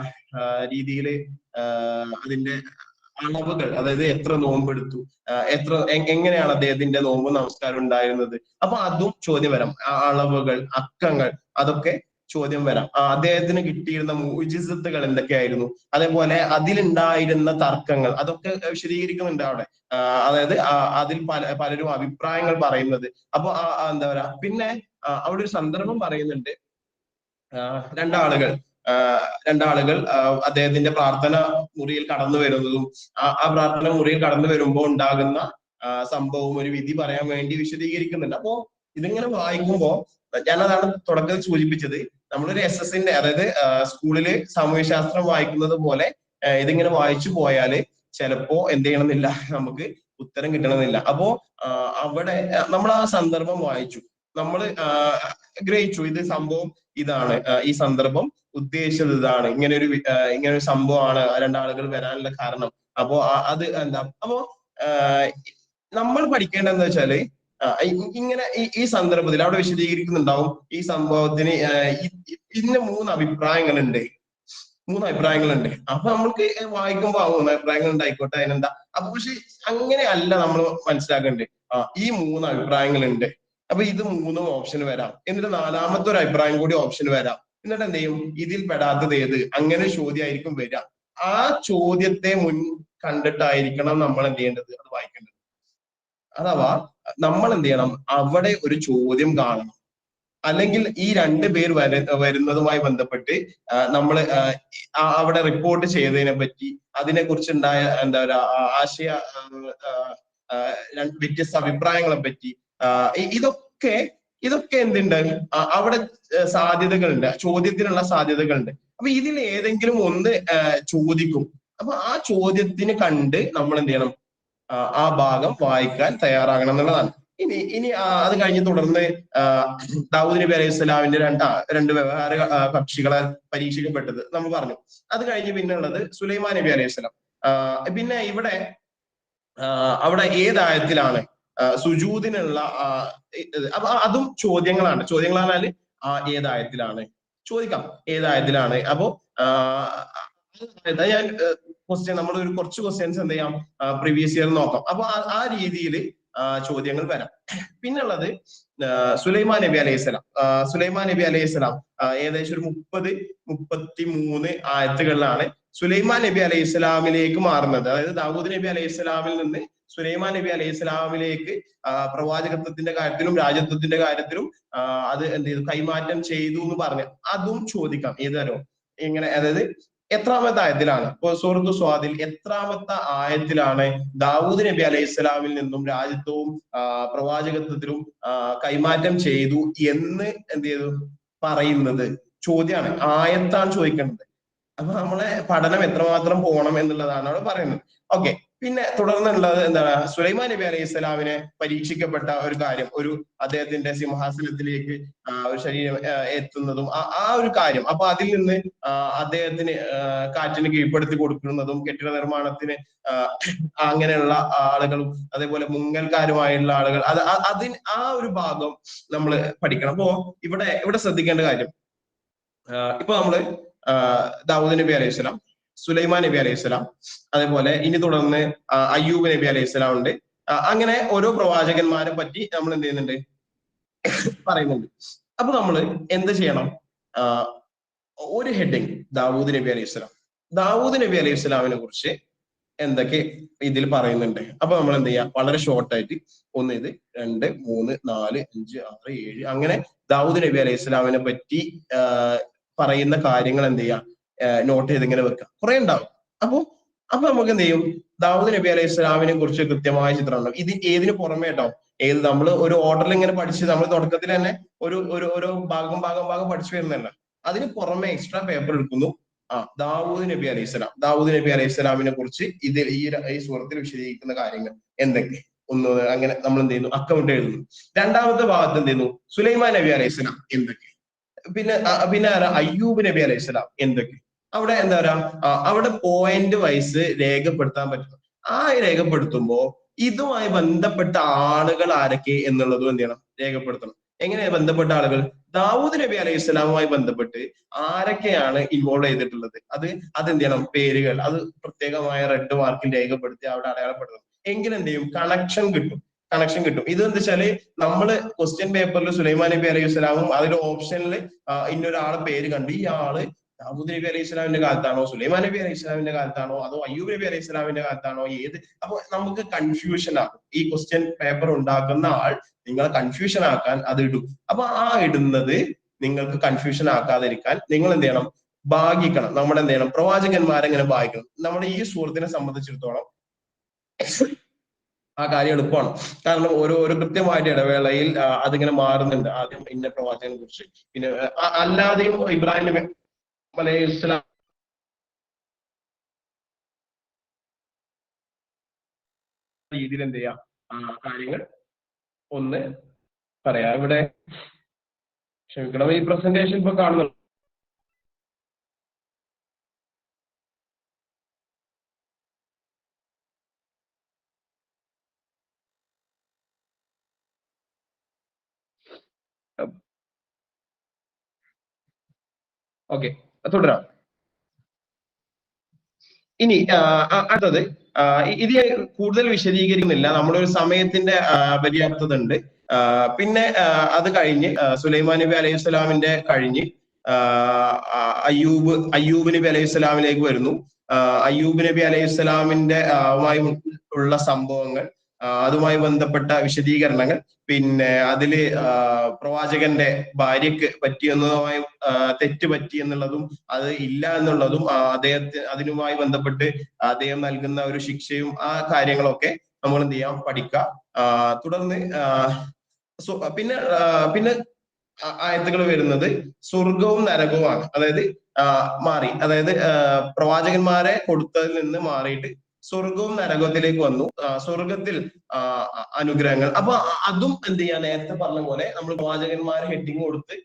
രീതിയിൽ അതിന്റെ അളവുകൾ, അതായത് എത്ര നോമ്പെടുത്തു, എങ്ങനെയാണ് അദ്ദേഹത്തിന്റെ നോമ്പ് നമസ്കാരം ഉണ്ടായിരുന്നത്, അപ്പൊ അതും ചോദ്യം വരാം. അളവുകൾ, അക്കങ്ങൾ, അതൊക്കെ ചോദ്യം വരാം. അദ്ദേഹത്തിന് കിട്ടിയിരുന്ന മുഅ്ജിസത്തുകൾ എന്തൊക്കെയായിരുന്നു, അതേപോലെ അതിലുണ്ടായിരുന്ന തർക്കങ്ങൾ, അതൊക്കെ വിശദീകരിക്കുന്നുണ്ട് അവിടെ. അതായത് അതിൽ പലരും അഭിപ്രായങ്ങൾ പറയുന്നത്. അപ്പൊ എന്താ പറയാ, പിന്നെ അവിടെ ഒരു സന്ദർഭം പറയുന്നുണ്ട്. രണ്ടാളുകൾ അദ്ദേഹത്തിന്റെ പ്രാർത്ഥന മുറിയിൽ കടന്നു വരുന്നതും ആ പ്രാർത്ഥന മുറിയിൽ കടന്നു വരുമ്പോൾ ഉണ്ടാകുന്ന സംഭവം ഒരു വിധി പറയാൻ വേണ്ടി വിശദീകരിക്കുന്നുണ്ട്. അപ്പോ ഇതിങ്ങനെ വായിക്കുമ്പോ ഞാനതാണ് തുടക്കത്തിൽ സൂചിപ്പിച്ചത്, നമ്മളൊരു SS-ന്റെ അതായത് സ്കൂളില് സാമൂഹ്യശാസ്ത്രം വായിക്കുന്നത് പോലെ ഇതിങ്ങനെ വായിച്ചു പോയാല് ചിലപ്പോ എന്ത് ചെയ്യണമെന്നില്ല, നമുക്ക് ഉത്തരം കിട്ടണമെന്നില്ല. അപ്പോ അവിടെ നമ്മൾ ആ സന്ദർഭം വായിച്ചു, നമ്മൾ ഗ്രഹിച്ചു ഇത് സംഭവം ഇതാണ്, ഈ സന്ദർഭം ഉദ്ദേശിച്ചത് ഇതാണ്, ഇങ്ങനൊരു സംഭവമാണ് 2 ആളുകൾ വരാനുള്ള കാരണം. അപ്പോ അത് എന്താ, അപ്പോ നമ്മൾ പഠിക്കേണ്ടതെന്ന് വെച്ചാല് ഇങ്ങനെ ഈ സന്ദർഭത്തിൽ അവിടെ വിശദീകരിക്കുന്നുണ്ടാവും, ഈ സംഭവത്തിന് ഇതിന് 3 അഭിപ്രായങ്ങളുണ്ട്. അപ്പൊ നമ്മൾക്ക് വായിക്കുമ്പോ 3 അഭിപ്രായങ്ങൾ ഉണ്ടായിക്കോട്ടെ, അതിനെന്താ. അപ്പൊ പക്ഷെ അങ്ങനെയല്ല നമ്മൾ മനസ്സിലാക്കേണ്ടത്. ഈ 3 അഭിപ്രായങ്ങളുണ്ട്, അപ്പൊ ഇത് 3 ഓപ്ഷൻ വരാം, എന്നിട്ട് 4ാമത്തെ ഒരു അഭിപ്രായം കൂടി ഓപ്ഷൻ വരാം, എന്നിട്ട് എന്ത് ചെയ്യും, ഇതിൽ പെടാത്തത് ഏത്, അങ്ങനെ ചോദ്യമായിരിക്കും വരിക. ആ ചോദ്യത്തെ കണ്ടിട്ടായിരിക്കണം നമ്മൾ എന്ത് ചെയ്യേണ്ടത്, അത് വായിക്കേണ്ടത്. അഥവാ നമ്മൾ എന്ത് ചെയ്യണം, അവിടെ ഒരു ചോദ്യം കാണണം, അല്ലെങ്കിൽ ഈ രണ്ട് പേർ വരുന്നതുമായി ബന്ധപ്പെട്ട് നമ്മൾ അവിടെ റിപ്പോർട്ട് ചെയ്തതിനെ പറ്റി, അതിനെ കുറിച്ചുണ്ടായ എന്താ പറയുക ആശയ വ്യത്യസ്ത അഭിപ്രായങ്ങളെ പറ്റി ഇതൊക്കെ ഇതൊക്കെ എന്തുണ്ട്, അവിടെ സാധ്യതകളുണ്ട്, ചോദ്യത്തിനുള്ള സാധ്യതകളുണ്ട്. അപ്പൊ ഇതിൽ ഏതെങ്കിലും ഒന്ന് ചോദിക്കും. അപ്പൊ ആ ചോദ്യത്തിന് കണ്ട് നമ്മൾ എന്ത് ചെയ്യണം, ആ ഭാഗം വായിക്കാൻ തയ്യാറാകണം എന്നുള്ളതാണ്. ഇനി അത് കഴിഞ്ഞ് തുടർന്ന് ദാവൂദ് നബി അലൈഹി സ്വലാമിന്റെ രണ്ട് വ്യവഹാര കക്ഷികളെ പരീക്ഷിക്കപ്പെട്ടത് നമ്മൾ പറഞ്ഞു. അത് കഴിഞ്ഞ് പിന്നെ ഉള്ളത് സുലൈമാൻ നബി അലൈഹി സ്വലാം. പിന്നെ ഇവിടെ അവിടെ ഏതായത്തിലാണ് സുജൂദിനുള്ള അപ്പൊ അതും ചോദ്യങ്ങളാണ്. ചോദ്യങ്ങളാണ് ഏതായത്തിലാണ് ചോദിക്കാം, ഏതായത്തിലാണ്. അപ്പോ ഞാൻ ക്വസ്റ്റ്യൻ നമ്മൾ ഒരു കുറച്ച് ക്വസ്റ്റ്യൻസ് എന്ത് ചെയ്യാം, പ്രീവിയസ് ഇയർ നോക്കാം. അപ്പൊ ആ രീതിയിൽ ചോദ്യങ്ങൾ വരാം. പിന്നുള്ളത് സുലൈമാൻ നബി അലൈഹി സ്വലാം. സുലൈമാൻ നബി അലൈഹി സ്വലാം ഏകദേശം ഒരു 30-33 ആയത്തുകളിലാണ് സുലൈമാൻ നബി അലൈഹി സ്വലാമിലേക്ക് മാറുന്നത്. അതായത് ദാവൂദ് നബി അലൈഹി സ്വലാമിൽ നിന്ന് സുലൈമാൻ നബി അലൈഹി സ്വലാമിലേക്ക് പ്രവാചകത്വത്തിന്റെ കാര്യത്തിലും രാജ്യത്വത്തിന്റെ കാര്യത്തിലും അത് എന്ത് ചെയ്തു, കൈമാറ്റം ചെയ്തു എന്ന് പറഞ്ഞ് അതും ചോദിക്കാം. ഏതാരോ ഇങ്ങനെ, അതായത് എത്രാമത്തെ ആയത്തിലാണ്, ഇപ്പൊ സൂറത്തു സ്വാദിൽ എത്രാമത്തെ ആയത്തിലാണ് ദാവൂദ് നബി അലൈഹി സ്വലാമിൽ നിന്നും രാജ്യത്വവും പ്രവാചകത്വത്തിലും കൈമാറ്റം ചെയ്തു എന്ന് എന്ത് ചെയ്തു പറയുന്നത്? ചോദ്യമാണ്, ആയത്താണ് ചോദിക്കേണ്ടത്. അപ്പൊ നമ്മളെ പഠനം എത്രമാത്രം പോകണം എന്നുള്ളതാണ് അവിടെ പറയുന്നത്. ഓക്കെ, പിന്നെ തുടർന്നുള്ളത് എന്താണ്, സുലൈമാൻ നബി അലൈഹി സ്വലാമിനെ പരീക്ഷിക്കപ്പെട്ട ഒരു കാര്യം, ഒരു അദ്ദേഹത്തിന്റെ സിംഹാസനത്തിലേക്ക് ഒരു ശരീരം എത്തുന്നതും ആ ഒരു കാര്യം. അപ്പൊ അതിൽ നിന്ന് അദ്ദേഹത്തിന് കാറ്റിന് കീഴ്പ്പെടുത്തി കൊടുക്കുന്നതും, കെട്ടിട നിർമ്മാണത്തിന് അങ്ങനെയുള്ള ആളുകളും അതേപോലെ മുങ്ങൽക്കാരുമായുള്ള ആളുകൾ, ആ ഒരു ഭാഗം നമ്മൾ പഠിക്കണം. അപ്പോ ഇവിടെ ശ്രദ്ധിക്കേണ്ട കാര്യം, ഇപ്പൊ നമ്മള് ദാവൂദ് നബി അലൈഹി സ്വലാം, സുലൈമാൻ നബി അലൈഹി സ്വലാം, അതേപോലെ ഇനി തുടർന്ന് അയ്യൂബ് നബി അലൈഹി സ്വലാം ഉണ്ട്. അങ്ങനെ ഓരോ പ്രവാചകന്മാരെ പറ്റി നമ്മൾ എന്ത് ചെയ്യുന്നുണ്ട്, പറയുന്നുണ്ട്. അപ്പൊ നമ്മൾ എന്ത് ചെയ്യണം, ഒരു ഹെഡിങ് ദാവൂദ് നബി അലൈഹി സ്വലാം. ദാവൂദ് നബി അലൈഹി സ്വലാമിനെ കുറിച്ച് എന്തൊക്കെ ഇതിൽ പറയുന്നുണ്ട്. അപ്പൊ നമ്മൾ എന്ത് ചെയ്യാം, വളരെ ഷോർട്ടായിട്ട് 1, 2, 3, 4, 5, 6, 7 അങ്ങനെ ദാവൂദ് നബി അലൈഹി സ്വലാമിനെ പറ്റി പറയുന്ന കാര്യങ്ങൾ എന്ത് ചെയ്യാം, നോട്ട് ചെയ്ത് ഇങ്ങനെ വെക്കാം. കുറെ ഉണ്ടാവും. അപ്പൊ നമുക്ക് എന്ത് ചെയ്യും, ദാവൂദ് നബി അലൈഹി സ്വലാമിനെ കുറിച്ച് കൃത്യമായ ചിത്രം ഉണ്ടാവും. ഇത് ഏതിന് പുറമേ കേട്ടോ, നമ്മൾ ഒരു ഓർഡറിൽ ഇങ്ങനെ പഠിച്ച് നമ്മൾ തുടക്കത്തിൽ തന്നെ ഒരു ഭാഗം പഠിച്ചു വരുന്നല്ല. അതിന് പുറമെ എക്സ്ട്രാ പേപ്പർ എടുക്കുന്നു. ദാവൂദ് നബി അലൈഹി സ്വലാം, ദാവൂദ് നബി അലൈഹി സ്വലാമിനെ കുറിച്ച് ഇതിൽ ഈ സൂറത്തിൽ വിശദീകരിക്കുന്ന കാര്യങ്ങൾ എന്തൊക്കെ ഒന്ന് അങ്ങനെ നമ്മൾ എന്ത് ചെയ്യുന്നു, അക്കൗണ്ട് എഴുതുന്നു. രണ്ടാമത്തെ ഭാഗത്ത് എന്ത് ചെയ്യുന്നു, സുലൈമാൻ നബി അലൈഹി സ്വലാം എന്തൊക്കെ, പിന്നെ അയ്യൂബ് നബി അലൈഹി സ്വലാം എന്തൊക്കെ. അവിടെ എന്താ പറയാ, അവിടെ പോയിന്റ് വൈസ് രേഖപ്പെടുത്താൻ പറ്റും. ആ രേഖപ്പെടുത്തുമ്പോ ഇതുമായി ബന്ധപ്പെട്ട ആളുകൾ ആരൊക്കെ എന്നുള്ളതും എന്ത് ചെയ്യണം, രേഖപ്പെടുത്തണം. എങ്ങനെ ബന്ധപ്പെട്ട ആളുകൾ, ദാവൂദ് നബി അലൈഹി സ്വലാമുമായി ബന്ധപ്പെട്ട് ആരൊക്കെയാണ് ഇൻവോൾവ് ചെയ്തിട്ടുള്ളത്, അതെന്ത് ചെയ്യണം, പേരുകൾ അത് പ്രത്യേകമായ റെഡ് മാർക്കിൽ രേഖപ്പെടുത്തി അവിടെ അടയാളപ്പെടുത്തണം. എങ്കിലെന്ത് ചെയ്യും, കണക്ഷൻ കിട്ടും. ഇത് എന്താ വെച്ചാല് നമ്മള് ക്വസ്റ്റ്യൻ പേപ്പറിൽ സുലൈമാൻ നബി അലൈഹി സ്വലാമും അതിൽ ഓപ്ഷനിൽ ഇന്നൊരാളെ പേര് കണ്ട്, ഈ ആള് ദാവൂദ് നബി അലൈഹി സ്വലാമിന്റെ കാലത്താണോ, സുലൈമാൻ നബി അലൈഹി സ്വലാമിന്റെ കാലത്താണോ, അതോ അയ്യൂബ് നബി അലൈഹി സ്വലാമിന്റെ കാലത്താണോ, അപ്പൊ നമുക്ക് കൺഫ്യൂഷൻ ആകും. ഈ ക്വസ്റ്റ്യൻ പേപ്പർ ഉണ്ടാക്കുന്ന ആൾ നിങ്ങളെ കൺഫ്യൂഷൻ ആക്കാൻ അത് ഇടും. അപ്പൊ ആ ഇടുന്നത് നിങ്ങൾക്ക് കൺഫ്യൂഷൻ ആക്കാതിരിക്കാൻ നിങ്ങൾ എന്ത് ചെയ്യണം, ഭാഗിക്കണം. നമ്മുടെ എന്ത് ചെയ്യണം, പ്രവാചകന്മാരെങ്ങനെ ഭാഗിക്കണം. നമ്മുടെ ഈ സുഹൃത്തിനെ സംബന്ധിച്ചിടത്തോളം ആ കാര്യം എളുപ്പമാണ്. കാരണം ഓരോ കൃത്യമായിട്ട് ഇടവേളയിൽ അതിങ്ങനെ മാറുന്നുണ്ട്. ആദ്യം ഇന്ന പ്രവാചകനെ കുറിച്ച്, പിന്നെ അല്ലാതെയും ഇബ്രാഹിം നബി അലൈഹി സ്വലാം രീതിയിൽ എന്ത് ചെയ്യാം, കാര്യങ്ങൾ ഒന്ന് പറയാം. ഇവിടെ ക്ഷമിക്കണം, ഈ പ്രസന്റേഷൻ ഇപ്പൊ കാണുന്നുണ്ട്. ഓക്കെ, തുടരാം. ഇനി അടുത്തത്, ഇത് കൂടുതൽ വിശദീകരിക്കുന്നില്ല, നമ്മളൊരു സമയത്തിന്റെ പര്യാപ്തത ഉണ്ട്. പിന്നെ അത് കഴിഞ്ഞ് സുലൈമാൻ നബി അലൈഹി സ്വലാമിന്റെ കഴിഞ്ഞ് അയ്യൂബ് നബി അലൈഹി സ്വലാമിലേക്ക് വരുന്നു. അയ്യൂബ് നബി അലൈഹി സ്വലാമിന്റെ ഉള്ള സംഭവങ്ങൾ, അതുമായി ബന്ധപ്പെട്ട വിശദീകരണങ്ങൾ, പിന്നെ അതില് പ്രവാചകന്റെ ഭാര്യക്ക് പറ്റിയെന്നതുമായി തെറ്റ് പറ്റി എന്നുള്ളതും അത് ഇല്ല എന്നുള്ളതും അദ്ദേഹത്തിന് അതിനുമായി ബന്ധപ്പെട്ട് അദ്ദേഹം നൽകുന്ന ഒരു ശിക്ഷയും ആ കാര്യങ്ങളൊക്കെ നമ്മൾ എന്ത് ചെയ്യാം, പഠിക്കാം. തുടർന്ന് പിന്നെ പിന്നെ ആയത്തുകൾ വരുന്നത് സ്വർഗവും നരകവുമാണ്. അതായത് മാറി, അതായത് പ്രവാചകന്മാരെ കൊടുത്തതിൽ നിന്ന് മാറിയിട്ട് സ്വർഗവും നരകത്തിലേക്ക് വന്നു. സ്വർഗത്തിൽ അനുഗ്രഹങ്ങൾ. അപ്പൊ അതും എന്ത് ചെയ്യാ, നേരത്തെ പറഞ്ഞ പോലെ നമ്മൾ പ്രവാചകന്മാരെ ഹെഡിങ് കൊടുത്ത്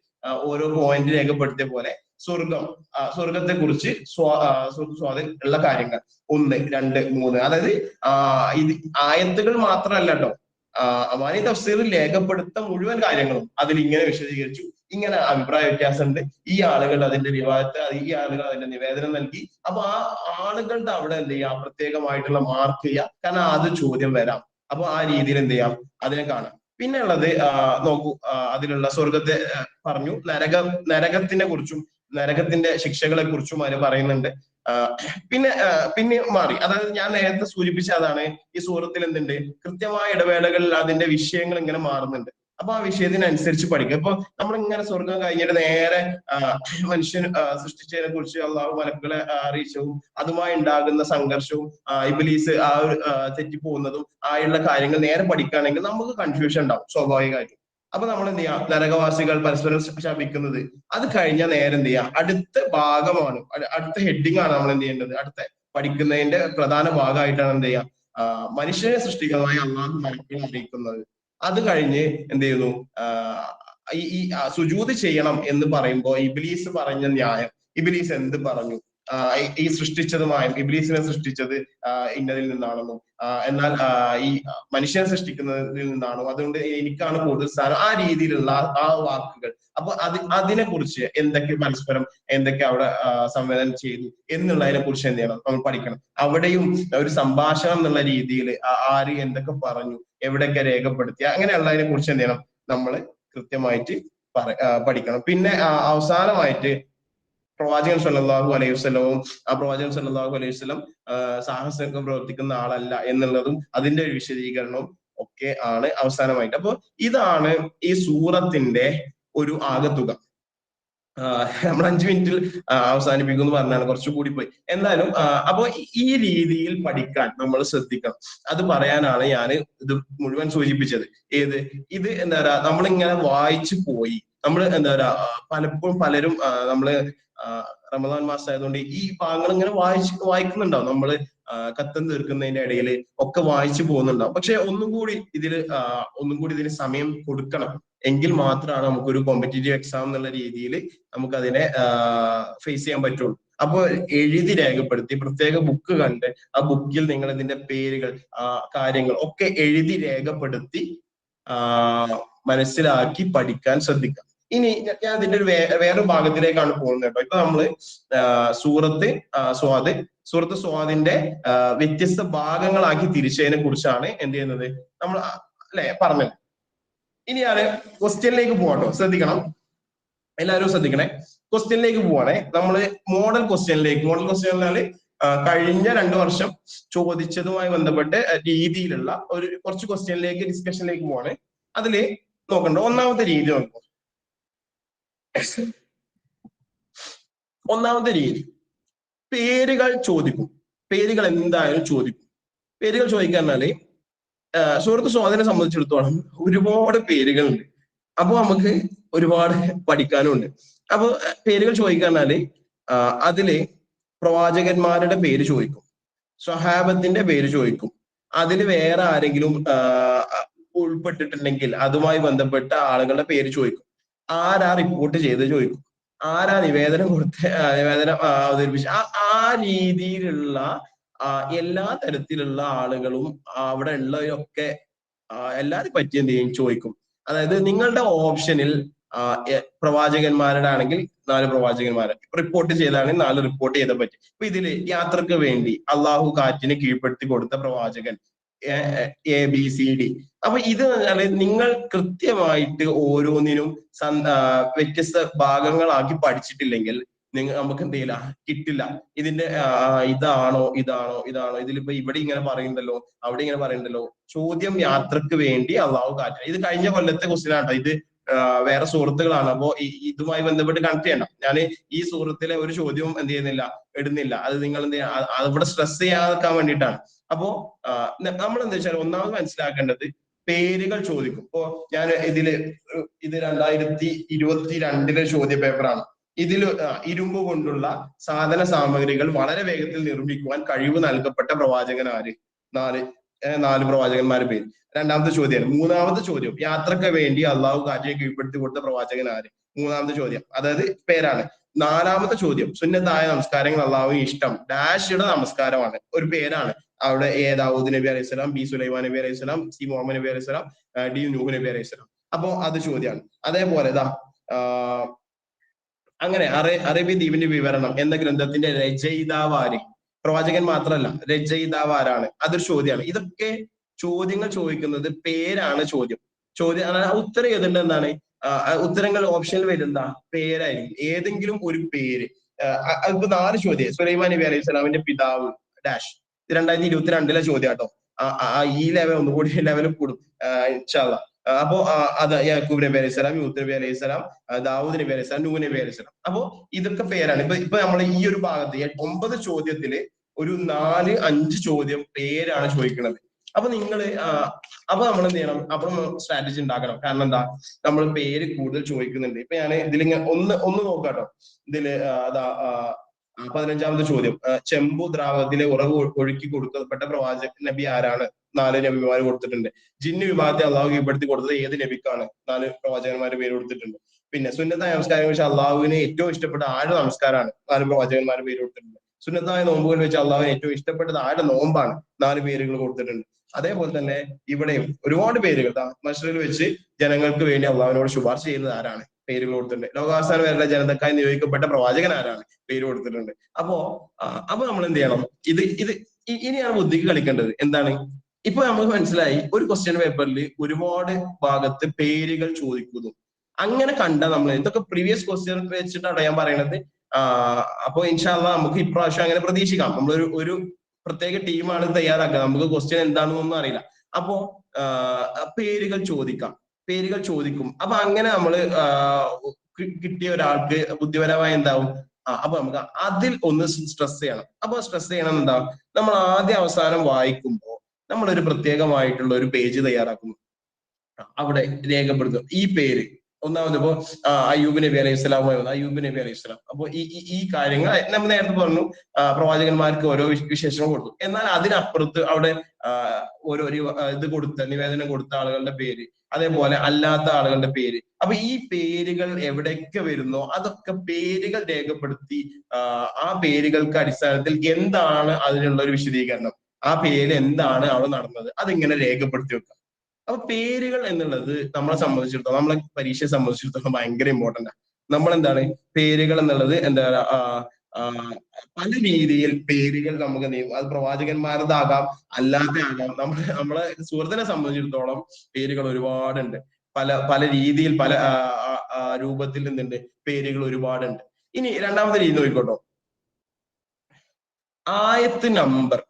ഓരോ പോയിന്റ് രേഖപ്പെടുത്തിയ പോലെ സ്വർഗത്തെ കുറിച്ച് സ്വാദിൽ ഉള്ള കാര്യങ്ങൾ 1, 2, 3, അതായത് ഇത് ആയത്തുകൾ മാത്രമല്ല കേട്ടോ, അമാനി തഫ്സീറിൽ രേഖപ്പെടുത്ത മുഴുവൻ കാര്യങ്ങളും അതിൽ ഇങ്ങനെ വിശദീകരിച്ചു, ഇങ്ങനെ അഭിപ്രായ വ്യത്യാസമുണ്ട്, ഈ ആളുകൾ അതിന്റെ വിവാദത്തെ, ഈ ആളുകൾ അതിന്റെ നിവേദനം നൽകി. അപ്പൊ ആ ആളുകളുടെ അവിടെ എന്ത് ചെയ്യാം, പ്രത്യേകമായിട്ടുള്ള മാർക്ക് ചെയ്യുക, കാരണം അത് ചോദ്യം വരാം. അപ്പൊ ആ രീതിയിൽ എന്ത് ചെയ്യാം, അതിനെ കാണാം. പിന്നെ ഉള്ളത് നോക്കൂ, അതിലുള്ള സ്വർഗത്തെ പറഞ്ഞു, നരകത്തിനെ കുറിച്ചും നരകത്തിന്റെ ശിക്ഷകളെ കുറിച്ചും അതിന് പറയുന്നുണ്ട്. പിന്നെ മാറി, അതായത് ഞാൻ നേരത്തെ സൂചിപ്പിച്ച അതാണ്, ഈ സൂറത്തിൽ എന്തുണ്ട്, കൃത്യമായ ഇടവേളകളിൽ അതിന്റെ വിഷയങ്ങൾ ഇങ്ങനെ മാറുന്നുണ്ട്. അപ്പൊ ആ വിഷയത്തിനനുസരിച്ച് പഠിക്കുക. ഇപ്പൊ നമ്മളിങ്ങനെ സ്വർഗം കഴിഞ്ഞിട്ട് നേരെ മനുഷ്യൻ സൃഷ്ടിച്ചതിനെ കുറിച്ച് അള്ളാഹു മലക്കുകളെ അറിയിച്ചതും അതുമായി ഉണ്ടാകുന്ന സംഘർഷവും ഇബ്ലീസ് തെറ്റിപ്പോകുന്നതും ആയുള്ള കാര്യങ്ങൾ നേരെ പഠിക്കുകയാണെങ്കിൽ നമുക്ക് കൺഫ്യൂഷൻ ഉണ്ടാവും സ്വാഭാവികമായിട്ടും. അപ്പൊ നമ്മൾ എന്ത് ചെയ്യാം, നരകവാസികൾ പരസ്പരം ശപിക്കുന്നത് അത് കഴിഞ്ഞാൽ നേരെ എന്ത് ചെയ്യാം, അടുത്ത ഭാഗമാണ്, അടുത്ത ഹെഡിങ് ആണ് നമ്മൾ എന്ത് ചെയ്യേണ്ടത്, അടുത്ത പഠിക്കുന്നതിന്റെ പ്രധാന ഭാഗമായിട്ടാണ് എന്ത് ചെയ്യാം, മനുഷ്യനെ സൃഷ്ടിക്കുന്നതായി അള്ളാഹു മലക്കുകളെ അറിയിക്കുന്നത്. അത് കഴിഞ്ഞ് എന്ത് ചെയ്യുന്നു, ഈ സുജൂദ് ചെയ്യണം എന്ന് പറയുമ്പോൾ ഇബ്ലീസ് പറഞ്ഞ ന്യായം, ഇബ്ലീസ് എന്ത് പറഞ്ഞു, ഈ സൃഷ്ടിച്ചതുമായ ഇബ്ലീസിനെ സൃഷ്ടിച്ചത് ഇന്നതിൽ നിന്നാണെന്നും, എന്നാൽ ഈ മനുഷ്യനെ സൃഷ്ടിക്കുന്നതിൽ നിന്നാണോ, അതുകൊണ്ട് എനിക്കാണ് കൂടുതൽ സ്ഥാനം, ആ രീതിയിലുള്ള ആ വാക്കുകൾ. അപ്പൊ അതിനെ കുറിച്ച് എന്തൊക്കെ പരസ്പരം എന്തൊക്കെ അവിടെ സംവേദനം ചെയ്തു എന്നുള്ളതിനെ കുറിച്ച് എന്ത് ചെയ്യണം, നമ്മൾ പഠിക്കണം. അവിടെയും ഒരു സംഭാഷണം എന്നുള്ള രീതിയിൽ ആര് എന്തൊക്കെ പറഞ്ഞു, എവിടെയൊക്കെ രേഖപ്പെടുത്തി, അങ്ങനെയുള്ളതിനെ കുറിച്ച് എന്ത് ചെയ്യണം, നമ്മൾ കൃത്യമായിട്ട് പഠിക്കണം. പിന്നെ അവസാനമായിട്ട് പ്രവാചകൻ സല്ലല്ലാഹു അലൈഹി വസല്ലവും പ്രവാചകൻ സല്ലല്ലാഹു അലൈഹി വസല്ലം സാഹസം പ്രവർത്തിക്കുന്ന ആളല്ല എന്നുള്ളതും അതിന്റെ ഒരു വിശദീകരണവും ഒക്കെ ആണ് അവസാനമായിട്ട്. അപ്പൊ ഇതാണ് ഈ സൂറത്തിന്റെ ഒരു ആകത്തുക. നമ്മൾ 5 മിനിറ്റിൽ അവസാനിപ്പിക്കും എന്ന് പറഞ്ഞാണ്, കുറച്ചുകൂടി പോയി. എന്തായാലും അപ്പൊ ഈ രീതിയിൽ പഠിക്കാൻ നമ്മൾ ശ്രദ്ധിക്കണം. അത് പറയാനാണ് ഞാൻ ഇത് മുഴുവൻ സൂചിപ്പിച്ചത്. ഇത് എന്താ പറയാ, നമ്മളിങ്ങനെ വായിച്ചു പോയി, നമ്മൾ എന്താ പറയാ, പലപ്പോഴും പലരും നമ്മള് റമദാൻ മാസം ആയതുകൊണ്ട് ഈ ഭാഗങ്ങൾ ഇങ്ങനെ വായിക്കുന്നുണ്ടാവും. നമ്മള് കത്തം തീർക്കുന്നതിന്റെ ഇടയിൽ ഒക്കെ വായിച്ചു പോകുന്നുണ്ടാവും. പക്ഷെ ഒന്നും കൂടി ഇതിന് സമയം കൊടുക്കണം, എങ്കിൽ മാത്രമാണ് നമുക്കൊരു കോമ്പറ്റീറ്റീവ് എക്സാം എന്നുള്ള രീതിയിൽ നമുക്ക് അതിനെ ഫേസ് ചെയ്യാൻ പറ്റുള്ളൂ. അപ്പോൾ എഴുതി രേഖപ്പെടുത്തി, പ്രത്യേക ബുക്ക് കണ്ട് ആ ബുക്കിൽ നിങ്ങൾ ഇതിന്റെ പേരുകൾ കാര്യങ്ങൾ ഒക്കെ എഴുതി രേഖപ്പെടുത്തി മനസ്സിലാക്കി പഠിക്കാൻ ശ്രദ്ധിക്കാം. ഇനി ഞാൻ ഇതിന്റെ ഒരു വേറൊരു ഭാഗത്തിലേക്കാണ് പോകുന്നത് കേട്ടോ. ഇപ്പൊ നമ്മള് സൂറത്ത് സ്വാദിന്റെ വ്യത്യസ്ത ഭാഗങ്ങളാക്കി തിരിച്ചതിനെ കുറിച്ചാണ് എന്ത് ചെയ്യുന്നത്, നമ്മൾ അല്ലെ പറഞ്ഞത്. ഇനി ഞാൻ ക്വസ്റ്റ്യനിലേക്ക് പോകട്ടോ, ശ്രദ്ധിക്കണം, എല്ലാവരും ശ്രദ്ധിക്കണേ. ക്വസ്റ്റ്യനിലേക്ക് പോവാണേ. നമ്മള് മോഡൽ ക്വസ്റ്റ്യൻ പറഞ്ഞാല് കഴിഞ്ഞ 2 വർഷം ചോദിച്ചതുമായി ബന്ധപ്പെട്ട് രീതിയിലുള്ള കുറച്ച് ക്വസ്റ്റ്യനിലേക്ക് ഡിസ്കഷനിലേക്ക് പോവാണ്. അതില് നോക്കണ്ട, ഒന്നാമത്തെ രീതി നോക്കും. ഒന്നാമത്തെ രീതി പേരുകൾ ചോദിക്കും. പേരുകൾ എന്തായാലും ചോദിക്കും. പേരുകൾ ചോദിക്കാന്നാല് സൂറത്ത് സ്വാദിനെ സംബന്ധിച്ചിടത്തോളം ഒരുപാട് പേരുകളുണ്ട്. അപ്പൊ നമുക്ക് ഒരുപാട് പഠിക്കാനുണ്ട്. അപ്പൊ പേരുകൾ ചോദിക്കാന്നാല് അതില് പ്രവാചകന്മാരുടെ പേര് ചോദിക്കും, സ്വഹാബത്തിന്റെ പേര് ചോദിക്കും, അതില് വേറെ ആരെങ്കിലും ഉൾപ്പെട്ടിട്ടുണ്ടെങ്കിൽ അതുമായി ബന്ധപ്പെട്ട ആളുകളുടെ പേര് ചോദിക്കും, ആരാ റിപ്പോർട്ട് ചെയ്ത് ചോദിക്കും, ആരാ നിവേദനം അവതരിപ്പിച്ച ആ രീതിയിലുള്ള എല്ലാ തരത്തിലുള്ള ആളുകളും അവിടെ ഉള്ളവരൊക്കെ എല്ലാവരും പറ്റി എന്ത് ചെയ്യും, ചോദിക്കും. അതായത് നിങ്ങളുടെ ഓപ്ഷനിൽ പ്രവാചകന്മാരുടെ ആണെങ്കിൽ 4 പ്രവാചകന്മാരെ, റിപ്പോർട്ട് ചെയ്താണെങ്കിൽ 4 റിപ്പോർട്ട് ചെയ്ത പറ്റി. അപ്പൊ ഇതില് യാത്രക്ക് വേണ്ടി അള്ളാഹു കാറ്റിന് കീഴ്പ്പെടുത്തി കൊടുത്ത പ്രവാചകൻ ABCD. അപ്പൊ ഇത് നിങ്ങൾ കൃത്യമായിട്ട് ഓരോന്നിനും വ്യത്യസ്ത ഭാഗങ്ങളാക്കി പഠിച്ചിട്ടില്ലെങ്കിൽ നമുക്ക് എന്ത് ചെയ്യില്ല, കിട്ടില്ല. ഇതിന്റെ ഇതാണോ ഇതാണോ ഇതാണോ, ഇതിലിപ്പോ ഇവിടെ ഇങ്ങനെ പറയുന്നുണ്ടല്ലോ, അവിടെ ഇങ്ങനെ പറയുന്നുണ്ടല്ലോ. ചോദ്യം യാത്രക്ക് വേണ്ടി അള്ളാഹു കാറ്റ്. ഇത് കഴിഞ്ഞ കൊല്ലത്തെ ക്വസ്റ്റ്യൻ ആട്ടോ. ഇത് വേറെ സുഹൃത്തുക്കളാണ്. അപ്പോ ഇതുമായി ബന്ധപ്പെട്ട് കണക്ട് ചെയ്യണം. ഞാൻ ഈ സുഹൃത്തിലെ ഒരു ചോദ്യവും എന്ത് ചെയ്യുന്നില്ല, ഇടുന്നില്ല. അത് നിങ്ങൾ എന്ത് ചെയ്യുക, ഇവിടെ സ്ട്രെസ് ചെയ്യാതിരിക്കാൻ വേണ്ടിയിട്ടാണ്. അപ്പോ നമ്മൾ എന്താ വെച്ചാൽ ഒന്നാമത് മനസ്സിലാക്കേണ്ടത് പേരുകൾ ചോദിക്കും. ഇപ്പോ ഞാൻ ഇത് 2022 ചോദ്യ പേപ്പറാണ്. ഇതിൽ ഇരുമ്പ് കൊണ്ടുള്ള സാധന സാമഗ്രികൾ വളരെ വേഗത്തിൽ നിർമ്മിക്കുവാൻ കഴിവ് നൽകപ്പെട്ട പ്രവാചകൻ ആര്? നാല് പ്രവാചകന്മാരുടെ പേര്. രണ്ടാമത്തെ ചോദ്യം. മൂന്നാമത്തെ ചോദ്യം, യാത്രക്ക് വേണ്ടി അള്ളാഹു കാറ്റിനെ കീഴ്പ്പെടുത്തി കൊടുത്ത പ്രവാചകൻ ആര്? മൂന്നാമത്തെ ചോദ്യം, അതായത് പേരാണ്. നാലാമത്തെ ചോദ്യം, സുന്നത്തായ നമസ്കാരങ്ങൾ അള്ളാഹുവിന് ഇഷ്ടം ഡാഷിയുടെ നമസ്കാരമാണ്, ഒരു പേരാണ്. അവിടെ ദാവൂദ് നബി അലൈഹി സ്വലാം, ബി സുലൈമാൻ നബി അലൈഹി സ്വലാം, സി മുഹമ്മദ് നബി അലൈഹി സ്വലാം, ഡി നൂഹ് നബി അലൈഹി സ്വലാം. അപ്പോ അത് ചോദ്യമാണ്. അതേപോലെ അങ്ങനെ അറേബ്യ ദ്വീപിന്റെ വിവരണം എന്ന ഗ്രന്ഥത്തിന്റെ രചയിതാവ് ആര്? പ്രവാചകൻ മാത്രമല്ല, രചയിതാവ് ആരാണ്? അതൊരു ചോദ്യമാണ്. ഇതൊക്കെ ചോദ്യങ്ങൾ ചോദിക്കുന്നത് പേരാണ് ചോദ്യം. ഉത്തരം ഏതുണ്ട് എന്താണ്? ഉത്തരങ്ങൾ ഓപ്ഷനിൽ വരുന്ന പേരായിരിക്കും, ഏതെങ്കിലും ഒരു പേര്. ഇപ്പൊ 4 ചോദ്യം. സുലൈമാൻ നബി അലൈഹി സ്വലാമിന്റെ പിതാവ് ഡാഷ്. 2022 ചോദ്യം കേട്ടോ. ഈ ലെവൽ ഒന്നുകൂടി ലെവൽ കൂടും ഇൻഷാ അല്ലാഹ്. അപ്പോ അത് യാക്കൂബ് നബി അലൈഹി സ്വലാം, യൂത്ത് നബി അലൈഹി സ്വലാം, ദാവൂദ് നബി അലൈഹി സ്വലാം, നൂഹ് നബി അലൈഹി സ്വലാം. അപ്പോ ഇതൊക്കെ പേരാണ്. ഇപ്പൊ നമ്മൾ ഈ ഒരു ഭാഗത്ത് 9 ചോദ്യത്തില് ഒരു 4-5 ചോദ്യം പേരാണ് ചോദിക്കുന്നത്. അപ്പൊ അപ്പൊ നമ്മൾ എന്ത് ചെയ്യണം? അപ്പൊ സ്ട്രാറ്റജി ഉണ്ടാക്കണം. കാരണം എന്താ, നമ്മൾ പേര് കൂടുതൽ ചോദിക്കുന്നുണ്ട്. ഇപ്പൊ ഞാൻ ഇതിലിങ്ങനെ ഒന്ന് നോക്കാട്ടോ. ഇതില് 15ാമത്തെ ചോദ്യം, ചെമ്പു ദ്രാവകത്തിലെ ഉറവ് ഒഴുക്കി കൊടുക്കപ്പെട്ട പ്രവാചക നബി ആരാണ്? 4 നബിമാർ കൊടുത്തിട്ടുണ്ട്. ജിന്ന് വിഭാഗത്തെ അള്ളാഹു കീഴ്പ്പെടുത്തി കൊടുത്തത് ഏത് നബിക്കാണ്? 4 പ്രവാചകന്മാരുടെ പേര് കൊടുത്തിട്ടുണ്ട്. പിന്നെ സുന്നത്തായ നമസ്കാരം വെച്ച് അള്ളാഹുവിന് ഏറ്റവും ഇഷ്ടപ്പെട്ട 6 നമസ്കാരമാണ്, 4 പ്രവാചകന്മാരുടെ പേര് കൊടുത്തിട്ടുണ്ട്. സുന്നത്തായ നോമ്പുകൾ വെച്ച് അള്ളാഹുവിന് ഏറ്റവും ഇഷ്ടപ്പെട്ടത് 6 നോമ്പാണ്, 4 പേരുകൾ കൊടുത്തിട്ടുണ്ട്. അതേപോലെ തന്നെ ഇവിടെയും ഒരുപാട് പേരുകൾ. മശ്റിൽ വെച്ച് ജനങ്ങൾക്ക് വേണ്ടി അള്ളാഹുവിനോട് ശുപാർശ ചെയ്യുന്നത് ആരാണ്? പേരുകൾ കൊടുത്തിട്ടുണ്ട്. ലോകാവസാനം വരെയുള്ള ജനതക്കായി നിയോഗിക്കപ്പെട്ട പ്രവാചകൻ ആരാണ്? പേര് കൊടുത്തിട്ടുണ്ട്. അപ്പോ നമ്മൾ എന്ത് ചെയ്യണം? ഇനിയാണ് ബുദ്ധിക്ക് കളിക്കേണ്ടത്. എന്താണ്? ഇപ്പൊ നമുക്ക് മനസ്സിലായി, ഒരു ക്വസ്റ്റ്യൻ പേപ്പറിൽ ഒരുപാട് ഭാഗത്ത് പേരുകൾ ചോദിക്കുന്നു. അങ്ങനെ കണ്ട നമ്മൾ ഇതൊക്കെ പ്രീവിയസ് ക്വസ്റ്റ്യൻ വെച്ചിട്ടാണ് ഞാൻ പറയണത്. അപ്പൊ ഇൻഷാ അല്ലാഹ് നമുക്ക് ഇപ്രാവശ്യം അങ്ങനെ പ്രതീക്ഷിക്കാം. നമ്മൾ ഒരു പ്രത്യേക ടീമാണ് തയ്യാറാക്കുക. നമുക്ക് ക്വസ്റ്റ്യൻ എന്താണെന്നൊന്നും അറിയില്ല. അപ്പോ പേരുകൾ ചോദിക്കും. അപ്പൊ അങ്ങനെ നമ്മൾ കിട്ടിയ ഒരാൾക്ക് ബുദ്ധിപരമായി എന്താവും? അപ്പൊ നമുക്ക് അതിൽ ഒന്ന് സ്ട്രെസ് ചെയ്യണം. അപ്പൊ സ്ട്രെസ് ചെയ്യണം എന്താ? നമ്മൾ ആദ്യം അവസാനം വായിക്കുമ്പോൾ നമ്മളൊരു പ്രത്യേകമായിട്ടുള്ള ഒരു പേജ് തയ്യാറാക്കുന്നു. അവിടെ രേഖപ്പെടുത്തും ഈ പേര്. ഒന്നാമത് ഇപ്പോ അയ്യൂബ് നബി അലൈഹി സ്വലാമുമായി വന്നു, അയ്യൂബ് നബി അലൈഹി സ്വലാം. അപ്പൊ ഈ കാര്യങ്ങൾ നമ്മൾ നേരത്തെ പറഞ്ഞു, പ്രവാചകന്മാർക്ക് ഓരോ വിശേഷണം കൊടുത്തു. എന്നാൽ അതിനപ്പുറത്ത് അവിടെ ഓരോ ഇത് നിവേദനം കൊടുത്ത ആളുകളുടെ പേര്, അതേപോലെ അല്ലാത്ത ആളുകളുടെ പേര്. അപ്പൊ ഈ പേരുകൾ എവിടെയൊക്കെ വരുന്നോ അതൊക്കെ പേരുകൾ രേഖപ്പെടുത്തി ആ പേരുകൾക്ക് അടിസ്ഥാനത്തിൽ എന്താണ് അതിനുള്ള ഒരു വിശദീകരണം, ആ പേര് എന്താണ് അവിടെ നടന്നത്, അതിങ്ങനെ രേഖപ്പെടുത്തി വെക്കുക. അപ്പൊ പേരുകൾ എന്നുള്ളത് നമ്മളെ സംബന്ധിച്ചിടത്തോളം, നമ്മളെ പരീക്ഷയെ സംബന്ധിച്ചിടത്തോളം ഭയങ്കര ഇമ്പോർട്ടന്റ് ആണ്. നമ്മൾ എന്താണ് പേരുകൾ എന്നുള്ളത് എന്താ പല രീതിയിൽ പേരുകൾ നമുക്ക് നീങ്ങും. അത് പ്രവാചകന്മാരതാകാം, അല്ലാതെ ആകാം. നമ്മളെ സുഹൃത്തിനെ സംബന്ധിച്ചിടത്തോളം പേരുകൾ ഒരുപാടുണ്ട്. പല രീതിയിൽ പല രൂപത്തിൽ നിന്നുണ്ട് പേരുകൾ ഒരുപാടുണ്ട്. ഇനി രണ്ടാമത്തെ രീതി നോക്കിക്കോട്ടോ, ആയത്ത് നമ്പർ.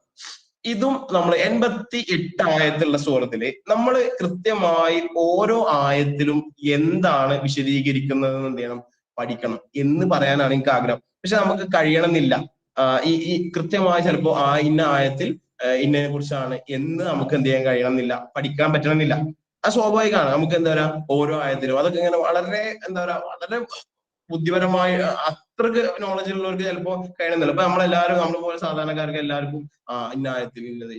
ഇതും നമ്മൾ 88 ആയത്തുള്ള സൂറത്തില് നമ്മൾ കൃത്യമായി ഓരോ ആയത്തിലും എന്താണ് വിശദീകരിക്കുന്നത് എന്ത് ചെയ്യണം? പഠിക്കണം എന്ന് പറയാനാണ് എനിക്ക് ആഗ്രഹം. പക്ഷെ നമുക്ക് കഴിയണമെന്നില്ല. ഈ കൃത്യമായി ചിലപ്പോ ഇന്ന ആയത്തിൽ ഇന്നതിനെ കുറിച്ചാണ് എന്ന് നമുക്ക് എന്ത് ചെയ്യാൻ കഴിയണമെന്നില്ല, പഠിക്കാൻ പറ്റണമെന്നില്ല. അത് സ്വാഭാവികമാണ്. നമുക്ക് എന്താ പറയാ, ഓരോ ആയത്തിലും അതൊക്കെ ഇങ്ങനെ വളരെ എന്താ പറയാ, വളരെ ബുദ്ധിപരമായി അത്രക്ക് നോളജ് ഉള്ളവർക്ക് ചിലപ്പോ കഴിയണമെന്നില്ല. അപ്പൊ നമ്മളെല്ലാവരും നമ്മളെ പോലെ സാധാരണക്കാർക്ക് എല്ലാവർക്കും ഇന്ന ആയത്തിൽ ഇന്നത്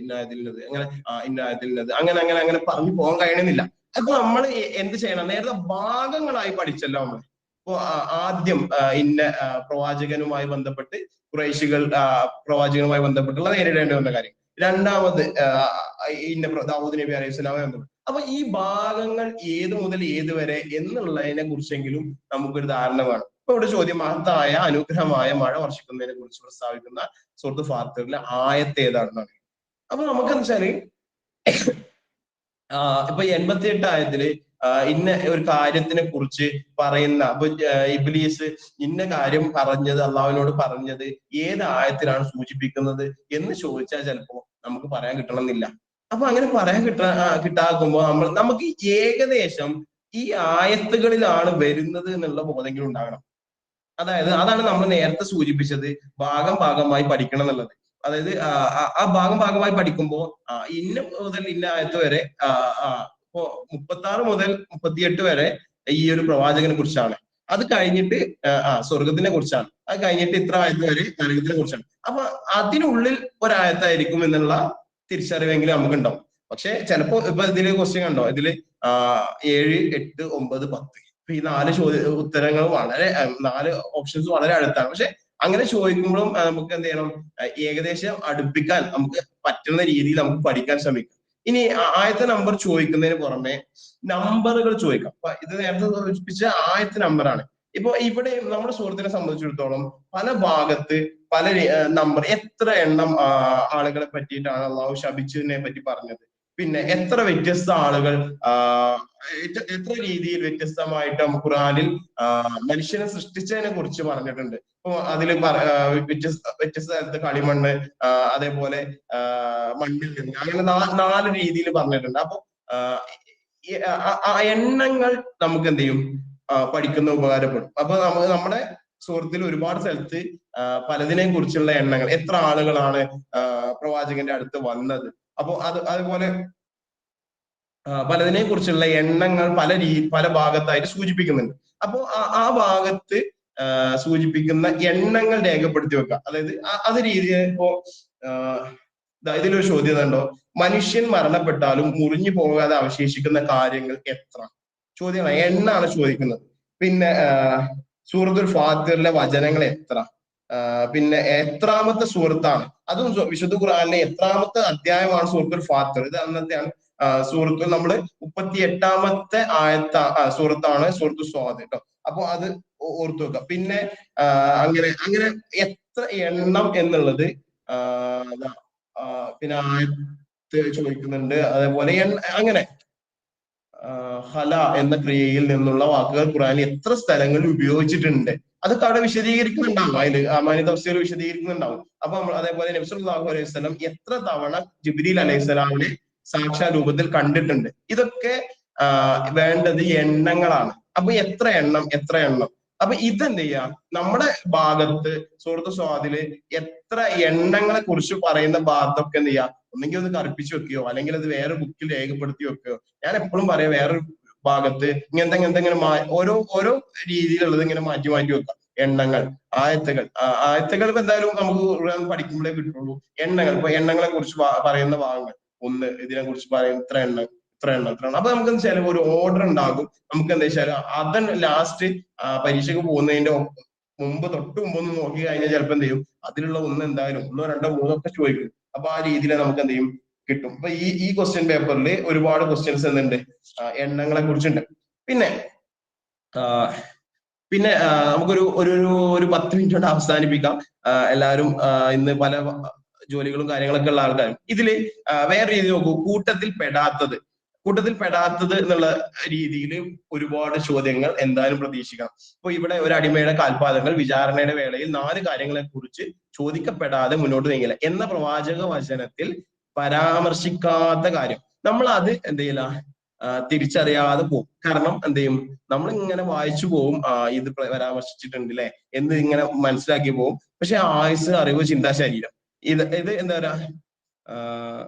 അങ്ങനെ ഇന്ന ആയത്തിൽ അങ്ങനെ പറഞ്ഞു പോകാൻ കഴിയണമെന്നില്ല. അപ്പൊ നമ്മൾ എന്ത് ചെയ്യണം? നേരത്തെ ഭാഗങ്ങളായി പഠിച്ചല്ലോ നമ്മൾ. ഇപ്പൊ ആദ്യം ഇന്ന പ്രവാചകനുമായി ബന്ധപ്പെട്ട് ഖുറൈശികൾ പ്രവാചകനുമായി ബന്ധപ്പെട്ടുള്ള നേരിടേണ്ടി വന്ന കാര്യം. രണ്ടാമത് ഇന്ന ദാവൂദ് നബി അലൈഹി സ്വലാമെ ബന്ധപ്പെട്ട്. അപ്പൊ ഈ ഭാഗങ്ങൾ ഏത് മുതൽ ഏത് വരെ എന്നുള്ളതിനെ കുറിച്ചെങ്കിലും നമുക്കൊരു ധാരണ വേണം. ഇപ്പൊ ഇവിടെ ചോദ്യം, മഹത്തായ അനുഗ്രഹമായ മഴ വർഷിക്കുന്നതിനെ കുറിച്ച് പ്രസ്താവിക്കുന്ന സൂറത്ത് ഫാത്തിറിലെ ആയത്ത് ഏതാണെന്നാണ്. അപ്പൊ നമുക്കെന്ന് വെച്ചാല് ഇപ്പൊ 88 ആയത്തില് ഇന്ന ഒരു കാര്യത്തിനെ കുറിച്ച് പറയുന്ന, അപ്പൊ ഇബ്ലീസ് ഇന്ന കാര്യം പറഞ്ഞത്, അള്ളാഹുവിനോട് പറഞ്ഞത് ഏത് ആയത്തിലാണ് സൂചിപ്പിക്കുന്നത് എന്ന് ചോദിച്ചാൽ ചിലപ്പോ നമുക്ക് പറയാൻ കിട്ടണമെന്നില്ല. അപ്പൊ അങ്ങനെ പറയാൻ കിട്ടാകുമ്പോ നമുക്ക് ഏകദേശം ഈ ആയത്തുകളിലാണ് വരുന്നത് എന്നുള്ള ബോധെങ്കിലും ഉണ്ടാകണം. അതായത് അതാണ് നമ്മൾ നേരത്തെ സൂചിപ്പിച്ചത്, ഭാഗമായി പഠിക്കണം എന്നുള്ളത്. അതായത് ആ ഭാഗമായി പഠിക്കുമ്പോൾ ഇന്ന മുതൽ ഇന്ന ആയത്ത് വരെ ഇപ്പോ 36 മുതൽ 38 വരെ ഈ ഒരു പ്രവാചകനെ കുറിച്ചാണ്. അത് കഴിഞ്ഞിട്ട് സ്വർഗത്തിനെ കുറിച്ചാണ്. അത് കഴിഞ്ഞിട്ട് ഇത്ര ആയത്ത് വരെ നരകത്തിനെ കുറിച്ചാണ്. അപ്പൊ അതിനുള്ളിൽ ഒരായത്തായിരിക്കും എന്നുള്ള തിരിച്ചറിവെങ്കിലും നമുക്ക് ഉണ്ടാവും. പക്ഷെ ചിലപ്പോ ഇപ്പൊ ഇതില് ക്വസ്റ്റ്യൻ കണ്ടോ, ഇതില് 7, 8, 9, 10 ഈ 4 ഉത്തരങ്ങൾ വളരെ 4 ഓപ്ഷൻസ് വളരെ അടുത്താണ്. പക്ഷെ അങ്ങനെ ചോദിക്കുമ്പോഴും നമുക്ക് എന്ത് ചെയ്യണം, ഏകദേശം അടുപ്പിക്കാൻ നമുക്ക് പറ്റുന്ന രീതിയിൽ നമുക്ക് പഠിക്കാൻ ശ്രമിക്കാം. ഇനി ആയത്തെ നമ്പർ ചോദിക്കുന്നതിന് പുറമെ നമ്പറുകൾ ചോദിക്കാം. അപ്പൊ ഇത് നേരത്തെ സൂചിപ്പിച്ച ആയത്തെ നമ്പറാണ്. ഇപ്പൊ ഇവിടെ നമ്മുടെ സുഹൃത്തിനെ സംബന്ധിച്ചിടത്തോളം പല ഭാഗത്ത് പല നമ്പർ, എത്ര എണ്ണം ആളുകളെ പറ്റിയിട്ടാണ് അള്ളാഹു ശപിച്ചതിനെ പറ്റി പറഞ്ഞത്, പിന്നെ എത്ര വ്യത്യസ്ത ആളുകൾ എത്ര രീതിയിൽ വ്യത്യസ്തമായിട്ട് ഖുർആനിൽ മനുഷ്യനെ സൃഷ്ടിച്ചതിനെ കുറിച്ച് പറഞ്ഞിട്ടുണ്ട്. ഇപ്പൊ അതിൽ വ്യത്യസ്ത തരത്തിൽ കളിമണ്ണ്, അതേപോലെ മണ്ണിൽ നിന്ന്, അങ്ങനെ 4 രീതിയിൽ പറഞ്ഞിട്ടുണ്ട്. അപ്പൊ ആ എണ്ണങ്ങൾ നമുക്ക് എന്ത് ചെയ്യും, പഠിക്കുന്ന ഉപകാരപ്പെടും. അപ്പൊ നമ്മുടെ സുഹൃത്തിൽ ഒരുപാട് സ്ഥലത്ത് പലതിനെ കുറിച്ചുള്ള എണ്ണങ്ങൾ, എത്ര ആളുകളാണ് പ്രവാചകന്റെ അടുത്ത് വന്നത്, അപ്പൊ അതുപോലെ പലതിനെ കുറിച്ചുള്ള എണ്ണങ്ങൾ പല ഭാഗത്തായിട്ട് സൂചിപ്പിക്കുന്നുണ്ട്. അപ്പോ ആ ഭാഗത്ത് സൂചിപ്പിക്കുന്ന എണ്ണങ്ങൾ രേഖപ്പെടുത്തി വെക്കുക. അതായത് അത് രീതിയിൽ ഇപ്പോ ഇതിലൊരു ചോദ്യം ഉണ്ടോ, മനുഷ്യൻ മരണപ്പെട്ടാലും മുറിഞ്ഞു പോകാതെ അവശേഷിക്കുന്ന കാര്യങ്ങൾ എത്ര? ചോദ്യമാണ്, എണ്ണാണ് ചോദിക്കുന്നത്. പിന്നെ സൂറത്തുൽ ഫാത്തിറിലെ വചനങ്ങൾ എത്ര? പിന്നെ എത്രാമത്തെ സൂറത്താണ്, അതും വിശുദ്ധ ഖുർആനിലെ എത്രാമത്തെ അധ്യായമാണ് സൂറത്തുൽ ഫാത്തിർ? ഇത് അന്നത്തെയാണ്. സൂറത്തുൽ നമ്മള് 38ാമത്തെ സൂറത്താണ് സൂറത്തുൽ സ്വാദ് കേട്ടോ. അപ്പൊ അത് ഓർത്തു വെക്കുക. പിന്നെ അങ്ങനെ എത്ര എണ്ണം എന്നുള്ളത് പിന്നെ ആയത്ത് ചോദിക്കുന്നുണ്ട്. അതേപോലെ അങ്ങനെ ഹല എന്ന ക്രിയയിൽ നിന്നുള്ള വാക്കുകൾ ഖുർആനിൽ എത്ര സ്ഥലങ്ങളിൽ ഉപയോഗിച്ചിട്ടുണ്ട് അതൊക്കെ അവിടെ വിശദീകരിക്കുന്നുണ്ടാവും. അതിൽ അമാനി തഫ്സീർ വിശദീകരിക്കുന്നുണ്ടാവും. അപ്പൊ അതേപോലെ നബി സല്ലല്ലാഹു അലൈഹി വസല്ലം എത്ര തവണ ജിബ്രീൽ അലൈഹിസ്സലാമിനെ സാക്ഷാ രൂപത്തിൽ കണ്ടിട്ടുണ്ട്, ഇതൊക്കെ വേണ്ടത് എണ്ണങ്ങളാണ്. അപ്പൊ എത്ര എണ്ണം? അപ്പൊ ഇതെന്ത് ചെയ്യാം, നമ്മുടെ ഭാഗത്ത് സൂറത്ത് സ്വാദില് എത്ര എണ്ണങ്ങളെ കുറിച്ച് പറയുന്ന ഭാഗത്തൊക്കെ എന്ത് ചെയ്യാം, ഒന്നെങ്കിൽ ഒന്ന് കറുപ്പിച്ച് വെക്കുകയോ അല്ലെങ്കിൽ അത് വേറെ ബുക്കിൽ രേഖപ്പെടുത്തി വെക്കുകയോ. ഞാൻ എപ്പോഴും പറയാം, വേറൊരു ഭാഗത്ത് ഇങ്ങനെ ഓരോ രീതിയിലുള്ളത് ഇങ്ങനെ മാറ്റി വെക്കാം. എണ്ണങ്ങൾ, ആയത്തുകൾ എന്തായാലും നമുക്ക് പഠിക്കുമ്പോഴേ കിട്ടുള്ളൂ. എണ്ണങ്ങൾ, ഇപ്പൊ എണ്ണങ്ങളെ കുറിച്ച് പറയുന്ന ഭാഗങ്ങൾ, ഒന്ന് ഇതിനെ കുറിച്ച് പറയുന്ന ഇത്ര എണ്ണം. അപ്പൊ നമുക്ക് എന്താ വെച്ചാൽ ഒരു ഓർഡർ ഉണ്ടാകും. നമുക്ക് എന്താ വെച്ചാൽ അതന്നെ ലാസ്റ്റ് പരീക്ഷയ്ക്ക് പോകുന്നതിന്റെ തൊട്ട് മുമ്പ് ഒന്ന് നോക്കി കഴിഞ്ഞാൽ ചിലപ്പോൾ എന്ത് ചെയ്യും, അതിലുള്ള ഒന്ന് എന്തായാലും 1, 2, 3 ഒക്കെ ചോദിക്കും. അപ്പൊ ആ രീതിയിൽ നമുക്ക് എന്ത് ചെയ്യും, കിട്ടും. അപ്പൊ ഈ ക്വസ്റ്റ്യൻ പേപ്പറിൽ ഒരുപാട് ക്വസ്റ്റ്യൻസ് എന്തുണ്ട്, എണ്ണങ്ങളെ കുറിച്ചുണ്ട്. പിന്നെ നമുക്കൊരു ഒരു 10 മിനിറ്റ് കൊണ്ട് അവസാനിപ്പിക്കാം. എല്ലാവരും ഇന്ന് പല ജോലികളും കാര്യങ്ങളൊക്കെ ഉള്ള ആൾക്കാരും. ഇതില് വേറെ രീതി നോക്കൂ, കൂട്ടത്തിൽ പെടാത്തത് എന്നുള്ള രീതിയിൽ ഒരുപാട് ചോദ്യങ്ങൾ എന്തായാലും പ്രതീക്ഷിക്കാം. ഇപ്പൊ ഇവിടെ ഒരു അടിമയുടെ കാൽപാദങ്ങൾ വിചാരണയുടെ വേളയിൽ 4 കാര്യങ്ങളെ കുറിച്ച് ചോദിക്കപ്പെടാതെ മുന്നോട്ട് നീങ്ങില്ല എന്ന പ്രവാചക വചനത്തിൽ പരാമർശിക്കാത്ത കാര്യം നമ്മൾ അത് എന്ത് ചെയ്യില്ല, തിരിച്ചറിയാതെ പോകും. കാരണം എന്ത് ചെയ്യും, നമ്മൾ ഇങ്ങനെ വായിച്ചു പോവും, ഇത് പരാമർശിച്ചിട്ടുണ്ട് അല്ലെ എന്ന് ഇങ്ങനെ മനസ്സിലാക്കി പോകും. പക്ഷെ ആയുസ്, അറിവ്, ചിന്താ, ശരീരം, ഇത് എന്താ പറയാ,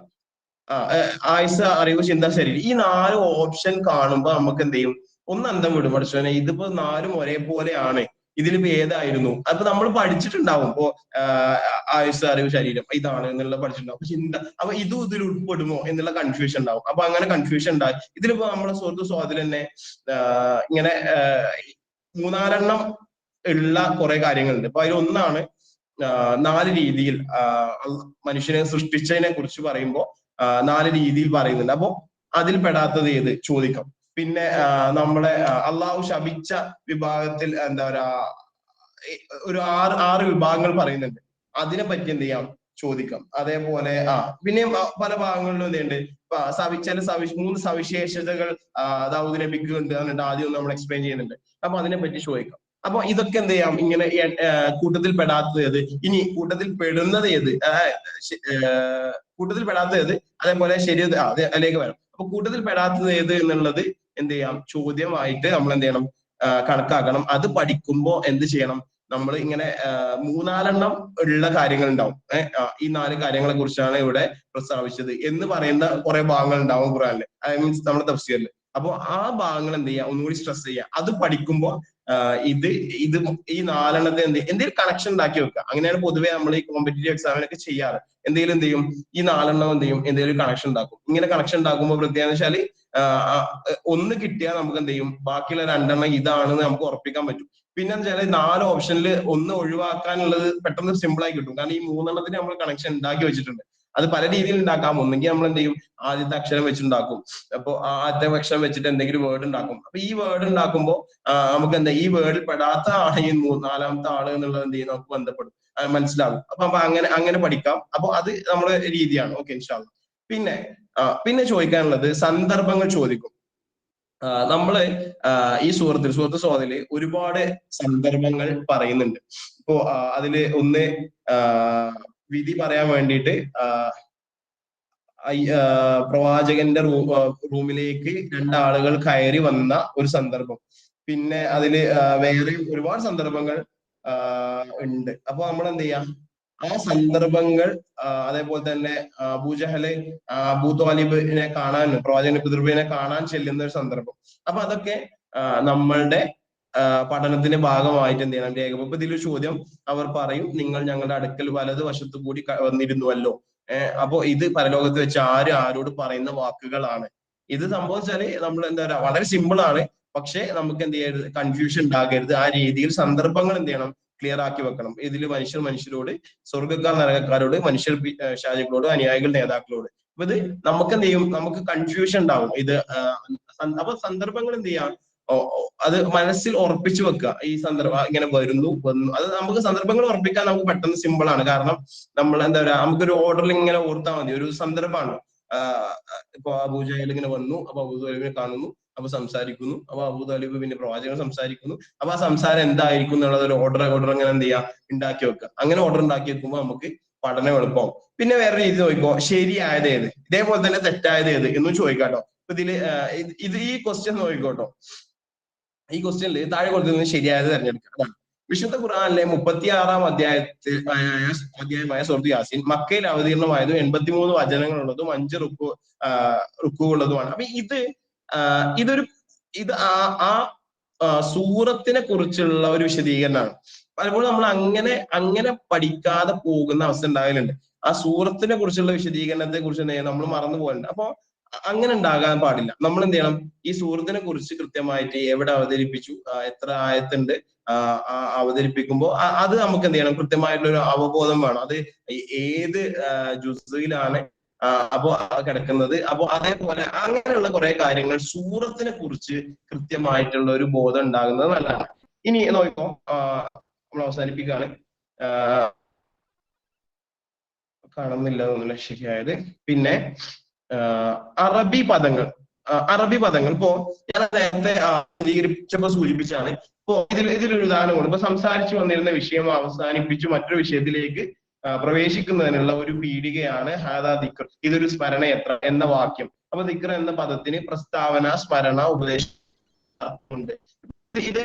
ആയുസ്, അറിവ്, ചിന്താ, ശരീരം, ഈ 4 ഓപ്ഷൻ കാണുമ്പോ നമുക്ക് എന്ത് ചെയ്യും, ഒന്ന് അന്തം വിടും. പഠിച്ചോനെ, ഇതിപ്പോ 4 ഒരേപോലെയാണ്, ഇതിലിപ്പോ ഏതായിരുന്നു? അപ്പൊ നമ്മൾ പഠിച്ചിട്ടുണ്ടാവും. ഇപ്പോ ആയുസ്, അറിവ്, ശരീരം ഇതാണ് എന്നുള്ള പഠിച്ചിട്ടുണ്ടാവും. അപ്പൊ ചിന്ത, അപ്പൊ ഇതിൽ ഉൾപ്പെടുമോ എന്നുള്ള കൺഫ്യൂഷൻ ഉണ്ടാവും. അപ്പൊ അങ്ങനെ കൺഫ്യൂഷൻ ഉണ്ടായി. ഇതിലിപ്പോ നമ്മുടെ സുഹൃത്ത് സ്വാദിൽ തന്നെ ഇങ്ങനെ 3-4 ഉള്ള കുറെ കാര്യങ്ങളുണ്ട്. അപ്പൊ അതിലൊന്നാണ് 4 രീതിയിൽ മനുഷ്യനെ സൃഷ്ടിച്ചതിനെ കുറിച്ച് പറയുമ്പോൾ 4 രീതിയിൽ പറയുന്നുണ്ട്. അപ്പൊ അതിൽ പെടാത്തത് ഏത് ചോദിക്കാം. പിന്നെ നമ്മളെ അള്ളാഹു ശപിച്ച വിഭാഗത്തിൽ എന്താ പറയാ, ഒരു 6 വിഭാഗങ്ങൾ പറയുന്നുണ്ട്. അതിനെ പറ്റി എന്ത് ചെയ്യാം, ചോദിക്കാം. അതേപോലെ പിന്നെയും പല ഭാഗങ്ങളിലും എന്തുണ്ട്, ചില 3 സവിശേഷതകൾ ദാവൂദ് നബിക്ക് ഉണ്ട് എന്നിട്ട് ആദ്യം നമ്മൾ എക്സ്പ്ലെയിൻ ചെയ്യുന്നുണ്ട്. അപ്പൊ അതിനെ പറ്റി ചോദിക്കാം. അപ്പൊ ഇതൊക്കെ എന്ത് ചെയ്യാം, ഇങ്ങനെ കൂട്ടത്തിൽ പെടാത്തത് ഏത്, ഇനി കൂട്ടത്തിൽ പെടുന്നത് ഏത്, കൂട്ടത്തിൽ പെടാത്തത് ഏത്, അതേപോലെ ശരി അതിലേക്ക് വരാം. അപ്പൊ കൂട്ടത്തിൽ പെടാത്തത് ഏത് എന്നുള്ളത് എന്ത് ചെയ്യാം, ചോദ്യമായിട്ട് നമ്മൾ എന്ത് ചെയ്യണം, കണക്കാക്കണം. അത് പഠിക്കുമ്പോ എന്ത് ചെയ്യണം, നമ്മൾ ഇങ്ങനെ 3-4 ഉള്ള കാര്യങ്ങൾ ഉണ്ടാവും. ഈ 4 കാര്യങ്ങളെ കുറിച്ചാണ് ഇവിടെ പ്രസ്താവിച്ചത് എന്ന് പറയുന്ന കുറെ ഭാഗങ്ങൾ ഉണ്ടാവും ഖുർആനില്, മീൻസ് നമ്മുടെ തഫ്സീറിൽ. അപ്പൊ ആ ഭാഗങ്ങൾ എന്ത് ചെയ്യുക, ഒന്നുകൂടി സ്ട്രെസ് ചെയ്യുക. അത് പഠിക്കുമ്പോൾ ഇത് ഈ 4 എന്തെങ്കിലും കണക്ഷൻ ഉണ്ടാക്കി വെക്കുക. അങ്ങനെയാണ് പൊതുവെ നമ്മൾ ഈ കോമ്പറ്റേറ്റീവ് എക്സാമിനൊക്കെ ചെയ്യാറ്. എന്ത് ചെയ്യും, ഈ 4 എന്ത് ചെയ്യും, എന്തെങ്കിലും കണക്ഷൻ ഉണ്ടാക്കും. ഇങ്ങനെ കണക്ഷൻ ഉണ്ടാക്കുമ്പോൾ പ്രത്യേകത വെച്ചാല് ഒന്ന് കിട്ടിയാൽ നമുക്ക് എന്ത് ചെയ്യും, ബാക്കിയുള്ള 2 ഇതാണെന്ന് നമുക്ക് ഉറപ്പിക്കാൻ പറ്റും. പിന്നെ വെച്ചാൽ 4 ഓപ്ഷനിൽ ഒന്ന് ഒഴിവാക്കാനുള്ളത് പെട്ടെന്ന് സിമ്പിൾ ആയി കിട്ടും. കാരണം ഈ 3 നമ്മൾ കണക്ഷൻ ഉണ്ടാക്കി വെച്ചിട്ടുണ്ട്. അത് പല രീതിയിൽ ഉണ്ടാക്കാം. ഒന്നെങ്കിൽ നമ്മൾ എന്ത് ചെയ്യും, ആദ്യത്തെ അക്ഷരം വെച്ചുണ്ടാക്കും. അപ്പൊ ആദ്യത്തെ അക്ഷരം വെച്ചിട്ട് എന്തെങ്കിലും വേർഡ് ഉണ്ടാക്കും. അപ്പൊ ഈ വേർഡ് ഉണ്ടാക്കുമ്പോൾ നമുക്ക് എന്താ, ഈ വേർഡിൽ പെടാത്ത ആണ് ഈ 4ാമത്തെ ആള് എന്നുള്ളത് എന്ത് ചെയ്യും, നമുക്ക് ബന്ധപ്പെടും, മനസ്സിലാവും. അപ്പൊ അങ്ങനെ പഠിക്കാം. അപ്പൊ അത് നമ്മുടെ രീതിയാണ്. ഓക്കെ, ഇൻഷാ അല്ലാഹ്. പിന്നെ ചോദിക്കാനുള്ളത് സന്ദർഭങ്ങൾ ചോദിക്കും. നമ്മള് ഈ സൂറത്ത് സ്വാദില് ഒരുപാട് സന്ദർഭങ്ങൾ പറയുന്നുണ്ട്. ഇപ്പോ അതില് ഒന്ന് വിധി പറയാൻ വേണ്ടിയിട്ട് പ്രവാചകന്റെ റൂമിലേക്ക് 2 ആളുകൾ കയറി വന്ന ഒരു സന്ദർഭം. പിന്നെ അതില് വേറെ ഒരുപാട് സന്ദർഭങ്ങൾ ഉണ്ട്. അപ്പൊ നമ്മൾ എന്ത് ചെയ്യാം, ആ സന്ദർഭങ്ങൾ അതേപോലെ തന്നെ അബൂജഹല് അബൂ ത്വാലിബിനെ കാണാൻ, പ്രവാചകന്റെ പിതൃവിനെ കാണാൻ ചെല്ലുന്ന ഒരു സന്ദർഭം. അപ്പൊ അതൊക്കെ നമ്മളുടെ പഠനത്തിന്റെ ഭാഗമായിട്ട് എന്ത് ചെയ്യണം, രേഖപ്പെടുത്തും. ഇപ്പൊ ഇതിലൊരു ചോദ്യം അവർ പറയും, നിങ്ങൾ ഞങ്ങളുടെ അടുക്കൽ വലത് വശത്തു കൂടി വന്നിരുന്നുവല്ലോ. അപ്പൊ ഇത് പരലോകത്ത് വെച്ച് ആരോട് പറയുന്ന വാക്കുകളാണ്. ഇത് സംഭവിച്ചാല് നമ്മൾ എന്താ പറയുക, വളരെ സിമ്പിൾ ആണ്. പക്ഷെ നമുക്ക് എന്ത് ചെയ്യരുത്, കൺഫ്യൂഷൻ ഉണ്ടാകരുത്. ആ രീതിയിൽ സന്ദർഭങ്ങൾ എന്ത് ചെയ്യണം, ക്ലിയർ ആക്കി വെക്കണം. ഇതിൽ മനുഷ്യരോട്, സ്വർഗ്ഗക്കാർ നരകക്കാരോട്, മനുഷ്യർ ഷാജികളോട്, അനുയായികൾ നേതാക്കളോട്. അപ്പൊ ഇത് നമുക്ക് എന്ത് ചെയ്യും, നമുക്ക് കൺഫ്യൂഷൻ ഉണ്ടാവും. അപ്പൊ സന്ദർഭങ്ങൾ എന്ത് ചെയ്യാം, അത് മനസ്സിൽ ഉറപ്പിച്ചു വെക്കുക. ഈ സന്ദർഭം ഇങ്ങനെ വന്നു. അത് നമുക്ക് സന്ദർഭങ്ങൾ ഉറപ്പിക്കാൻ നമുക്ക് പെട്ടെന്ന് സിമ്പിൾ ആണ്. കാരണം നമ്മൾ എന്താ പറയാ, നമുക്കൊരു ഓർഡറിൽ ഇങ്ങനെ ഓർത്താൽ മതി. ഒരു സന്ദർഭമാണ്. ഇപ്പൊ അബൂജഹൽ ഇങ്ങനെ വന്നു, അപ്പൊ അബൂ ത്വാലിബിനെ കാണുന്നു, അപ്പൊ സംസാരിക്കുന്നു. അപ്പൊ അബൂ ത്വാലിബ് പിന്നെ പ്രവാചകൻ സംസാരിക്കുന്നു. അപ്പൊ ആ സംസാരം എന്തായിരിക്കും എന്നുള്ളത് ഒരു ഓർഡർ ഇങ്ങനെ എന്ത് ചെയ്യാ, ഉണ്ടാക്കി വെക്കുക. അങ്ങനെ ഓർഡർ ഉണ്ടാക്കി വെക്കുമ്പോൾ നമുക്ക് പഠനം എളുപ്പമാവും. പിന്നെ വേറെ രീതി നോക്കിക്കോ, ശരിയായത് ഏത്, ഇതേപോലെ തന്നെ തെറ്റായത് ഏത് എന്നും ചോദിക്കാട്ടോ. അപ്പൊ ഈ ക്വസ്റ്റ്യൻ നോക്കിക്കോട്ടോ. ഈ ക്വസ്റ്റ്യനിൽ താഴെ കൊടുത്തിരുന്നത് ശരിയായത് തിരഞ്ഞെടുക്കുക. വിശുദ്ധ ഖുർആനിലെ 36-ാം അധ്യായമായ സൂറത്ത് യാസീൻ മക്കയിൽ അവതീർണമായതും 83 വചനങ്ങളുള്ളതും 5 റുക്കുകളുള്ളതുമാണ്. അപ്പൊ ഇത് സൂറത്തിനെ കുറിച്ചുള്ള ഒരു വിശദീകരണമാണ്. പലപ്പോഴും നമ്മൾ അങ്ങനെ പഠിക്കാതെ പോകുന്ന അവസ്ഥ ഉണ്ടാകലുണ്ട്. ആ സൂറത്തിനെ കുറിച്ചുള്ള വിശദീകരണത്തെ കുറിച്ച് നമ്മൾ മറന്നു പോകലുണ്ട്. അപ്പൊ അങ്ങനെ ഉണ്ടാകാൻ പാടില്ല. നമ്മൾ എന്ത് ചെയ്യണം, ഈ സൂറത്തിനെ കുറിച്ച് കൃത്യമായിട്ട് എവിടെ അവതരിപ്പിച്ചു, എത്ര ആയത്തുണ്ട്, അവതരിപ്പിക്കുമ്പോൾ അത് നമുക്ക് എന്ത് ചെയ്യണം, കൃത്യമായിട്ടുള്ള ഒരു അവബോധം വേണം. അത് ഏത് ജുസിലാണ് അപ്പോ കിടക്കുന്നത്. അപ്പോ അതേപോലെ അങ്ങനെയുള്ള കുറെ കാര്യങ്ങൾ സൂറത്തിനെ കുറിച്ച് കൃത്യമായിട്ടുള്ള ഒരു ബോധം ഉണ്ടാകുന്നത് നല്ലതാണ്. ഇനി നോക്കിക്കോ, നമ്മൾ അവസാനിപ്പിക്കുകയാണ്. കാണുന്നില്ല എന്നുള്ള ശരിയായത്. പിന്നെ അറബി പദങ്ങൾ ഇപ്പോ ഞാൻ നേരത്തെ വിശദീകരിച്ചപ്പോ സൂചിപ്പിച്ചാണ്. ഇപ്പോ ഇതിലൊരു ഉദാഹരണമാണ്. ഇപ്പൊ സംസാരിച്ചു വന്നിരുന്ന വിഷയം അവസാനിപ്പിച്ചു മറ്റൊരു വിഷയത്തിലേക്ക് പ്രവേശിക്കുന്നതിനുള്ള ഒരു പീഠികയാണ് ഹാദാ ദിക്ർ, ഇതൊരു സ്മരണയത്ര എന്ന വാക്യം. അപ്പൊ ദിക്ർ എന്ന പദത്തിന് പ്രസ്താവന, സ്മരണ, ഉപദേശം ഉണ്ട്. ഇത്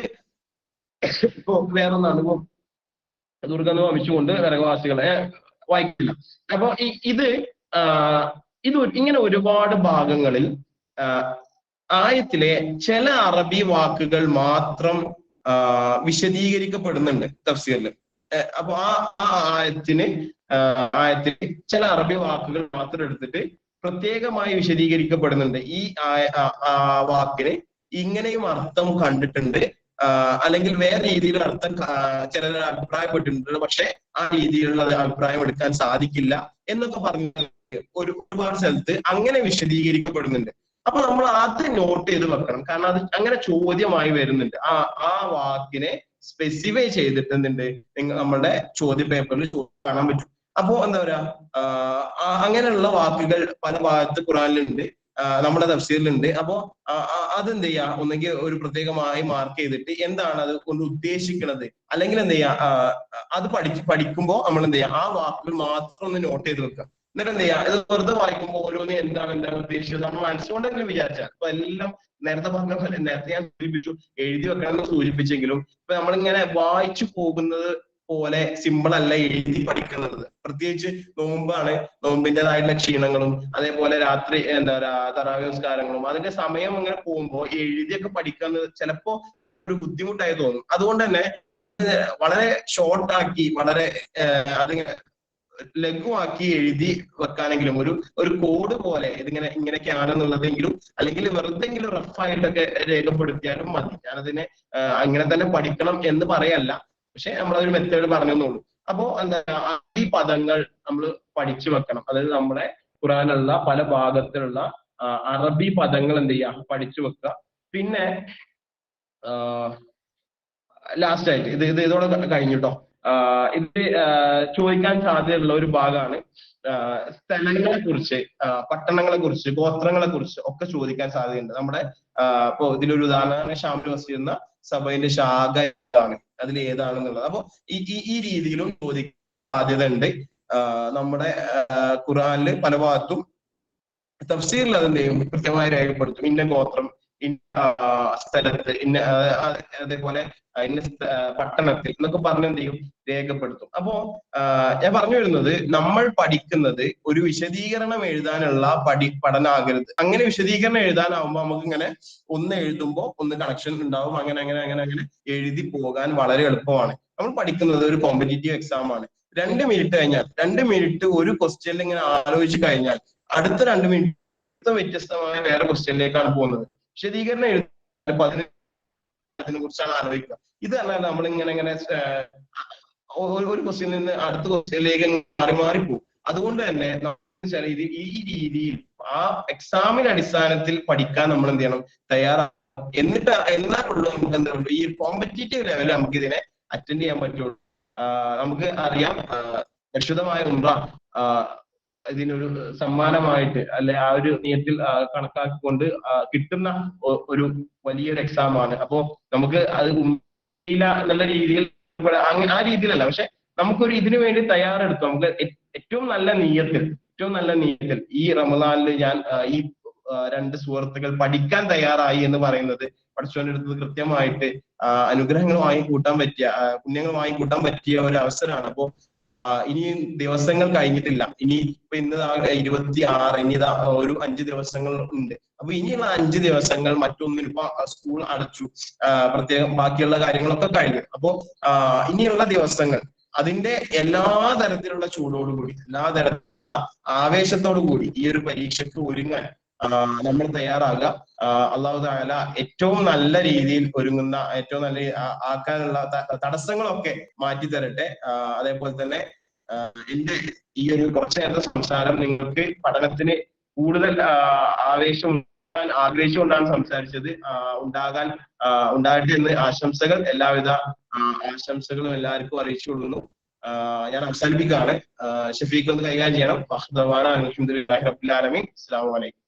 ഇപ്പോ വേറൊന്നാണ്. ഇപ്പോ ദുർഗന്ധം വമിച്ചുകൊണ്ട് നരകവാസികളെ വായിക്കില്ല. അപ്പൊ ഇത് ഇങ്ങനെ ഒരുപാട് ഭാഗങ്ങളിൽ ആയത്തിലെ ചില അറബി വാക്കുകൾ മാത്രം വിശദീകരിക്കപ്പെടുന്നുണ്ട് തഫ്സീറിൽ. അപ്പൊ ആ ആയത്തിൽ ചില അറബി വാക്കുകൾ മാത്രം എടുത്തിട്ട് പ്രത്യേകമായി വിശദീകരിക്കപ്പെടുന്നുണ്ട്. ഈ വാക്കിന് ഇങ്ങനെയും അർത്ഥം കണ്ടിട്ടുണ്ട്, അല്ലെങ്കിൽ വേറെ രീതിയിലുള്ള അർത്ഥം ചിലർ അഭിപ്രായപ്പെട്ടിട്ടുണ്ട്, പക്ഷെ ആ രീതിയിലുള്ള അഭിപ്രായം എടുക്കാൻ സാധിക്കില്ല എന്നൊക്കെ പറഞ്ഞ ഒരുപാട് സ്ഥലത്ത് അങ്ങനെ വിശദീകരിക്കപ്പെടുന്നുണ്ട്. അപ്പൊ നമ്മൾ അത് നോട്ട് ചെയ്ത് വെക്കണം. കാരണം അത് അങ്ങനെ ചോദ്യമായി വരുന്നുണ്ട്. ആ വാക്കിനെ സ്പെസിഫൈ ചെയ്തിട്ട് എന്തുണ്ട്, നമ്മളുടെ ചോദ്യ പേപ്പറിൽ കാണാൻ പറ്റും. അപ്പോ എന്താ പറയാ, അങ്ങനെയുള്ള വാക്കുകൾ പല ഭാഗത്ത് ഖുറാനിലുണ്ട്, നമ്മുടെ തഫ്സീറിലുണ്ട്. അപ്പോ അതെന്ത് ചെയ്യാ, ഒന്നെങ്കിൽ ഒരു പ്രത്യേകമായി മാർക്ക് ചെയ്തിട്ട് എന്താണ് അത് കൊണ്ട് ഉദ്ദേശിക്കുന്നത്, അല്ലെങ്കിൽ എന്ത് ചെയ്യാ, അത് പഠിക്കുമ്പോൾ നമ്മൾ എന്ത് ചെയ്യാ, ആ വാക്കുകൾ മാത്രം ഒന്ന് നോട്ട് ചെയ്ത് വെക്കുക. എന്നിട്ട് എന്ത് ചെയ്യാ, ഇത് വെറുതെ വായിക്കുമ്പോൾ ഓരോന്ന് എന്താണ് ഉദ്ദേശിച്ചത് നമ്മൾ മനസ്സുകൊണ്ട് തന്നെ വിചാരിച്ചാൽ, അപ്പൊ എല്ലാം നേരത്തെ പറഞ്ഞ പോലെ, നേരത്തെ ഞാൻ സൂചിപ്പിച്ചു, എഴുതി വെക്കണം എന്ന് സൂചിപ്പിച്ചെങ്കിലും ഇപ്പൊ നമ്മളിങ്ങനെ വായിച്ചു പോകുന്നത് പോലെ സിമ്പിൾ അല്ല എഴുതി പഠിക്കുന്നത്. പ്രത്യേകിച്ച് നോമ്പാണ്, നോമ്പിൻ്റെതായിട്ടുള്ള ക്ഷീണങ്ങളും അതേപോലെ രാത്രി എന്താ പറയാ തറാവീഹ് നിസ്കാരങ്ങളും അതിന്റെ സമയം അങ്ങനെ പോകുമ്പോൾ എഴുതിയൊക്കെ പഠിക്കുന്നത് ചിലപ്പോ ഒരു ബുദ്ധിമുട്ടായി തോന്നും. അതുകൊണ്ട് തന്നെ വളരെ ഷോർട്ടാക്കി, വളരെ അതിങ്ങനെ ലഘുവാക്കി എഴുതി വെക്കാനെങ്കിലും ഒരു കോഡ് പോലെ ഇതിങ്ങനെ ഇങ്ങനെയൊക്കെയാണെന്നുള്ളതെങ്കിലും, അല്ലെങ്കിൽ വെറുതെങ്കിലും റഫായിട്ടൊക്കെ രേഖപ്പെടുത്തിയാലും മതി. ഞാനതിനെ അങ്ങനെ തന്നെ പഠിക്കണം എന്ന് പറയല്ല, പക്ഷെ നമ്മളൊരു മെത്തേഡ് പറഞ്ഞെന്നുള്ളൂ. അപ്പോ എന്താ, ഈ പദങ്ങൾ നമ്മൾ പഠിച്ചു വെക്കണം. അതായത് നമ്മുടെ ഖുറാനുള്ള പല ഭാഗത്തിലുള്ള അറബി പദങ്ങൾ എന്ത് ചെയ്യുക, പഠിച്ചു വെക്കുക. പിന്നെ ലാസ്റ്റ് ആയിട്ട് ഇതോടെ കഴിഞ്ഞിട്ടോ, ഇത് ചോദിക്കാൻ സാധ്യതയുള്ള ഒരു ഭാഗമാണ് സ്ഥലങ്ങളെ കുറിച്ച്, പട്ടണങ്ങളെ കുറിച്ച്, ഗോത്രങ്ങളെ കുറിച്ച് ഒക്കെ ചോദിക്കാൻ സാധ്യതയുണ്ട്. നമ്മുടെ ഇപ്പൊ ഇതിലൊരു ഉദാഹരണമാണ് ഷാമിൽ വസീർ എന്ന സഭയുടെ ശാഖ ഏതാണ്, അതിൽ ഏതാണെന്നുള്ളത്. അപ്പൊ ഈ രീതിയിലും ചോദിക്കാൻ സാധ്യത ഉണ്ട്. നമ്മുടെ ഖുറാനില് പല ഭാഗത്തും തഫ്സീറിൽ അതെന്ത് ചെയ്യും, കൃത്യമായി രേഖപ്പെടുത്തും. ഇന്ന ഗോത്രം ഇന്ന സ്ഥലത്ത്, ഇന്ന അതേപോലെ ഇന്ന പട്ടണത്തിൽ എന്നൊക്കെ പറഞ്ഞ് എന്ത് ചെയ്യും, രേഖപ്പെടുത്തും. അപ്പോ ഞാൻ പറഞ്ഞു വരുന്നത്, നമ്മൾ പഠിക്കുന്നത് ഒരു വിശദീകരണം എഴുതാനുള്ള പഠനമാകരുത്. അങ്ങനെ വിശദീകരണം എഴുതാനാവുമ്പോ നമുക്ക് ഇങ്ങനെ ഒന്ന് എഴുതുമ്പോൾ ഒന്ന് കണക്ഷൻ ഉണ്ടാവും. അങ്ങനെ എഴുതി പോകാൻ വളരെ എളുപ്പമാണ്. നമ്മൾ പഠിക്കുന്നത് ഒരു കോമ്പറ്റീറ്റീവ് എക്സാം ആണ്. 2 മിനിറ്റ് കഴിഞ്ഞാൽ, 2 മിനിറ്റ് ഒരു ക്വസ്റ്റ്യനിൽ ഇങ്ങനെ ആലോചിച്ച് കഴിഞ്ഞാൽ അടുത്ത 2 മിനിറ്റ് വ്യത്യസ്തമായ വേറെ ക്വസ്റ്റ്യനിലേക്കാണ് പോകുന്നത്. വിശദീകരണം എഴുതുമ്പോൾ അതിനെ കുറിച്ചാണ് ആലോചിക്കുക. ഇത് തന്നെ നമ്മളിങ്ങനെ ഒരു ക്വസ്റ്റ്യനിൽ നിന്ന് അടുത്ത ക്വസ്റ്റ്യനിലേക്ക് മാറി പോകും. അതുകൊണ്ട് തന്നെ ഈ രീതിയിൽ ആ എക്സാമിന്റെ അടിസ്ഥാനത്തിൽ പഠിക്കാൻ നമ്മൾ എന്ത് ചെയ്യണം, തയ്യാറാണ്. എന്നാലുള്ളൂ നമുക്ക് എന്താ പറയുക, ഈ കോമ്പറ്റീറ്റീവ് ലെവലിൽ നമുക്ക് ഇതിനെ അറ്റൻഡ് ചെയ്യാൻ പറ്റുള്ളൂ. നമുക്ക് അറിയാം, പരിശുദ്ധമായ ഉംറ ഇതിനൊരു സമ്മാനമായിട്ട്, അല്ലെ ആ ഒരു നിയത്തിൽ കണക്കാക്കിക്കൊണ്ട് കിട്ടുന്ന ഒരു വലിയൊരു എക്സാം ആണ്. അപ്പോ നമുക്ക് അത് എന്നുള്ള രീതിയിൽ, ആ രീതിയിലല്ല, പക്ഷെ നമുക്കൊരു ഇതിനു വേണ്ടി തയ്യാറെടുത്തു. നമുക്ക് ഏറ്റവും നല്ല നീയത്തിൽ ഈ റമദാനിൽ ഞാൻ ഈ 2 സൂറത്തുകൾ പഠിക്കാൻ തയ്യാറായി എന്ന് പറയുന്നത് പഠിച്ചുകൊണ്ടിരുന്നത് കൃത്യമായിട്ട് അനുഗ്രഹങ്ങൾ വാങ്ങിക്കൂട്ടാൻ പറ്റിയ, പുണ്യങ്ങൾ വാങ്ങിക്കൂട്ടാൻ പറ്റിയ ഒരു അവസരമാണ്. അപ്പോ ഇനി ദിവസങ്ങൾ കഴിഞ്ഞിട്ടില്ല. ഇനി ഇപ്പൊ ഇന്ന് 26, ഇനി ഒരു 5 ദിവസങ്ങൾ ഉണ്ട്. അപ്പൊ ഇനിയുള്ള 5 ദിവസങ്ങൾ മറ്റൊന്നിനും, ഇപ്പൊ സ്കൂൾ അടച്ചു, പ്രത്യേകം ബാക്കിയുള്ള കാര്യങ്ങളൊക്കെ കഴിഞ്ഞു. അപ്പോ ഇനിയുള്ള ദിവസങ്ങൾ അതിന്റെ എല്ലാ തരത്തിലുള്ള ചൂടോടുകൂടി, എല്ലാ തരത്തിലുള്ള ആവേശത്തോടു കൂടി ഈ ഒരു പരീക്ഷയ്ക്ക് ഒരുങ്ങാൻ നമ്മൾ തയ്യാറാകുക. അല്ലാഹു തആല ഏറ്റവും നല്ല രീതിയിൽ ഒരുങ്ങുന്ന, ഏറ്റവും നല്ല ആക്കാനുള്ള തടസ്സങ്ങളൊക്കെ മാറ്റി തരട്ടെ. അതേപോലെ തന്നെ എന്റെ ഈ ഒരു കുറച്ചു നേരത്തെ സംസാരം നിങ്ങൾക്ക് പഠനത്തിന് കൂടുതൽ ആവേശം ആഗ്രഹിച്ചുകൊണ്ടാണ് സംസാരിച്ചത്. ഉണ്ടാകട്ടെ എന്ന് ആശംസകൾ, എല്ലാവിധ ആശംസകളും എല്ലാവർക്കും അറിയിച്ചുകൊള്ളുന്നു. ഞാൻ അവസാനിപ്പിക്കുകയാണ്. ഷഫീഖ് ഒന്ന് കൈകാര്യം ചെയ്യണം. അൽഹംദുലില്ലാഹി റബ്ബിൽ ആലമീൻ. അസ്സലാമു അലൈക്കും.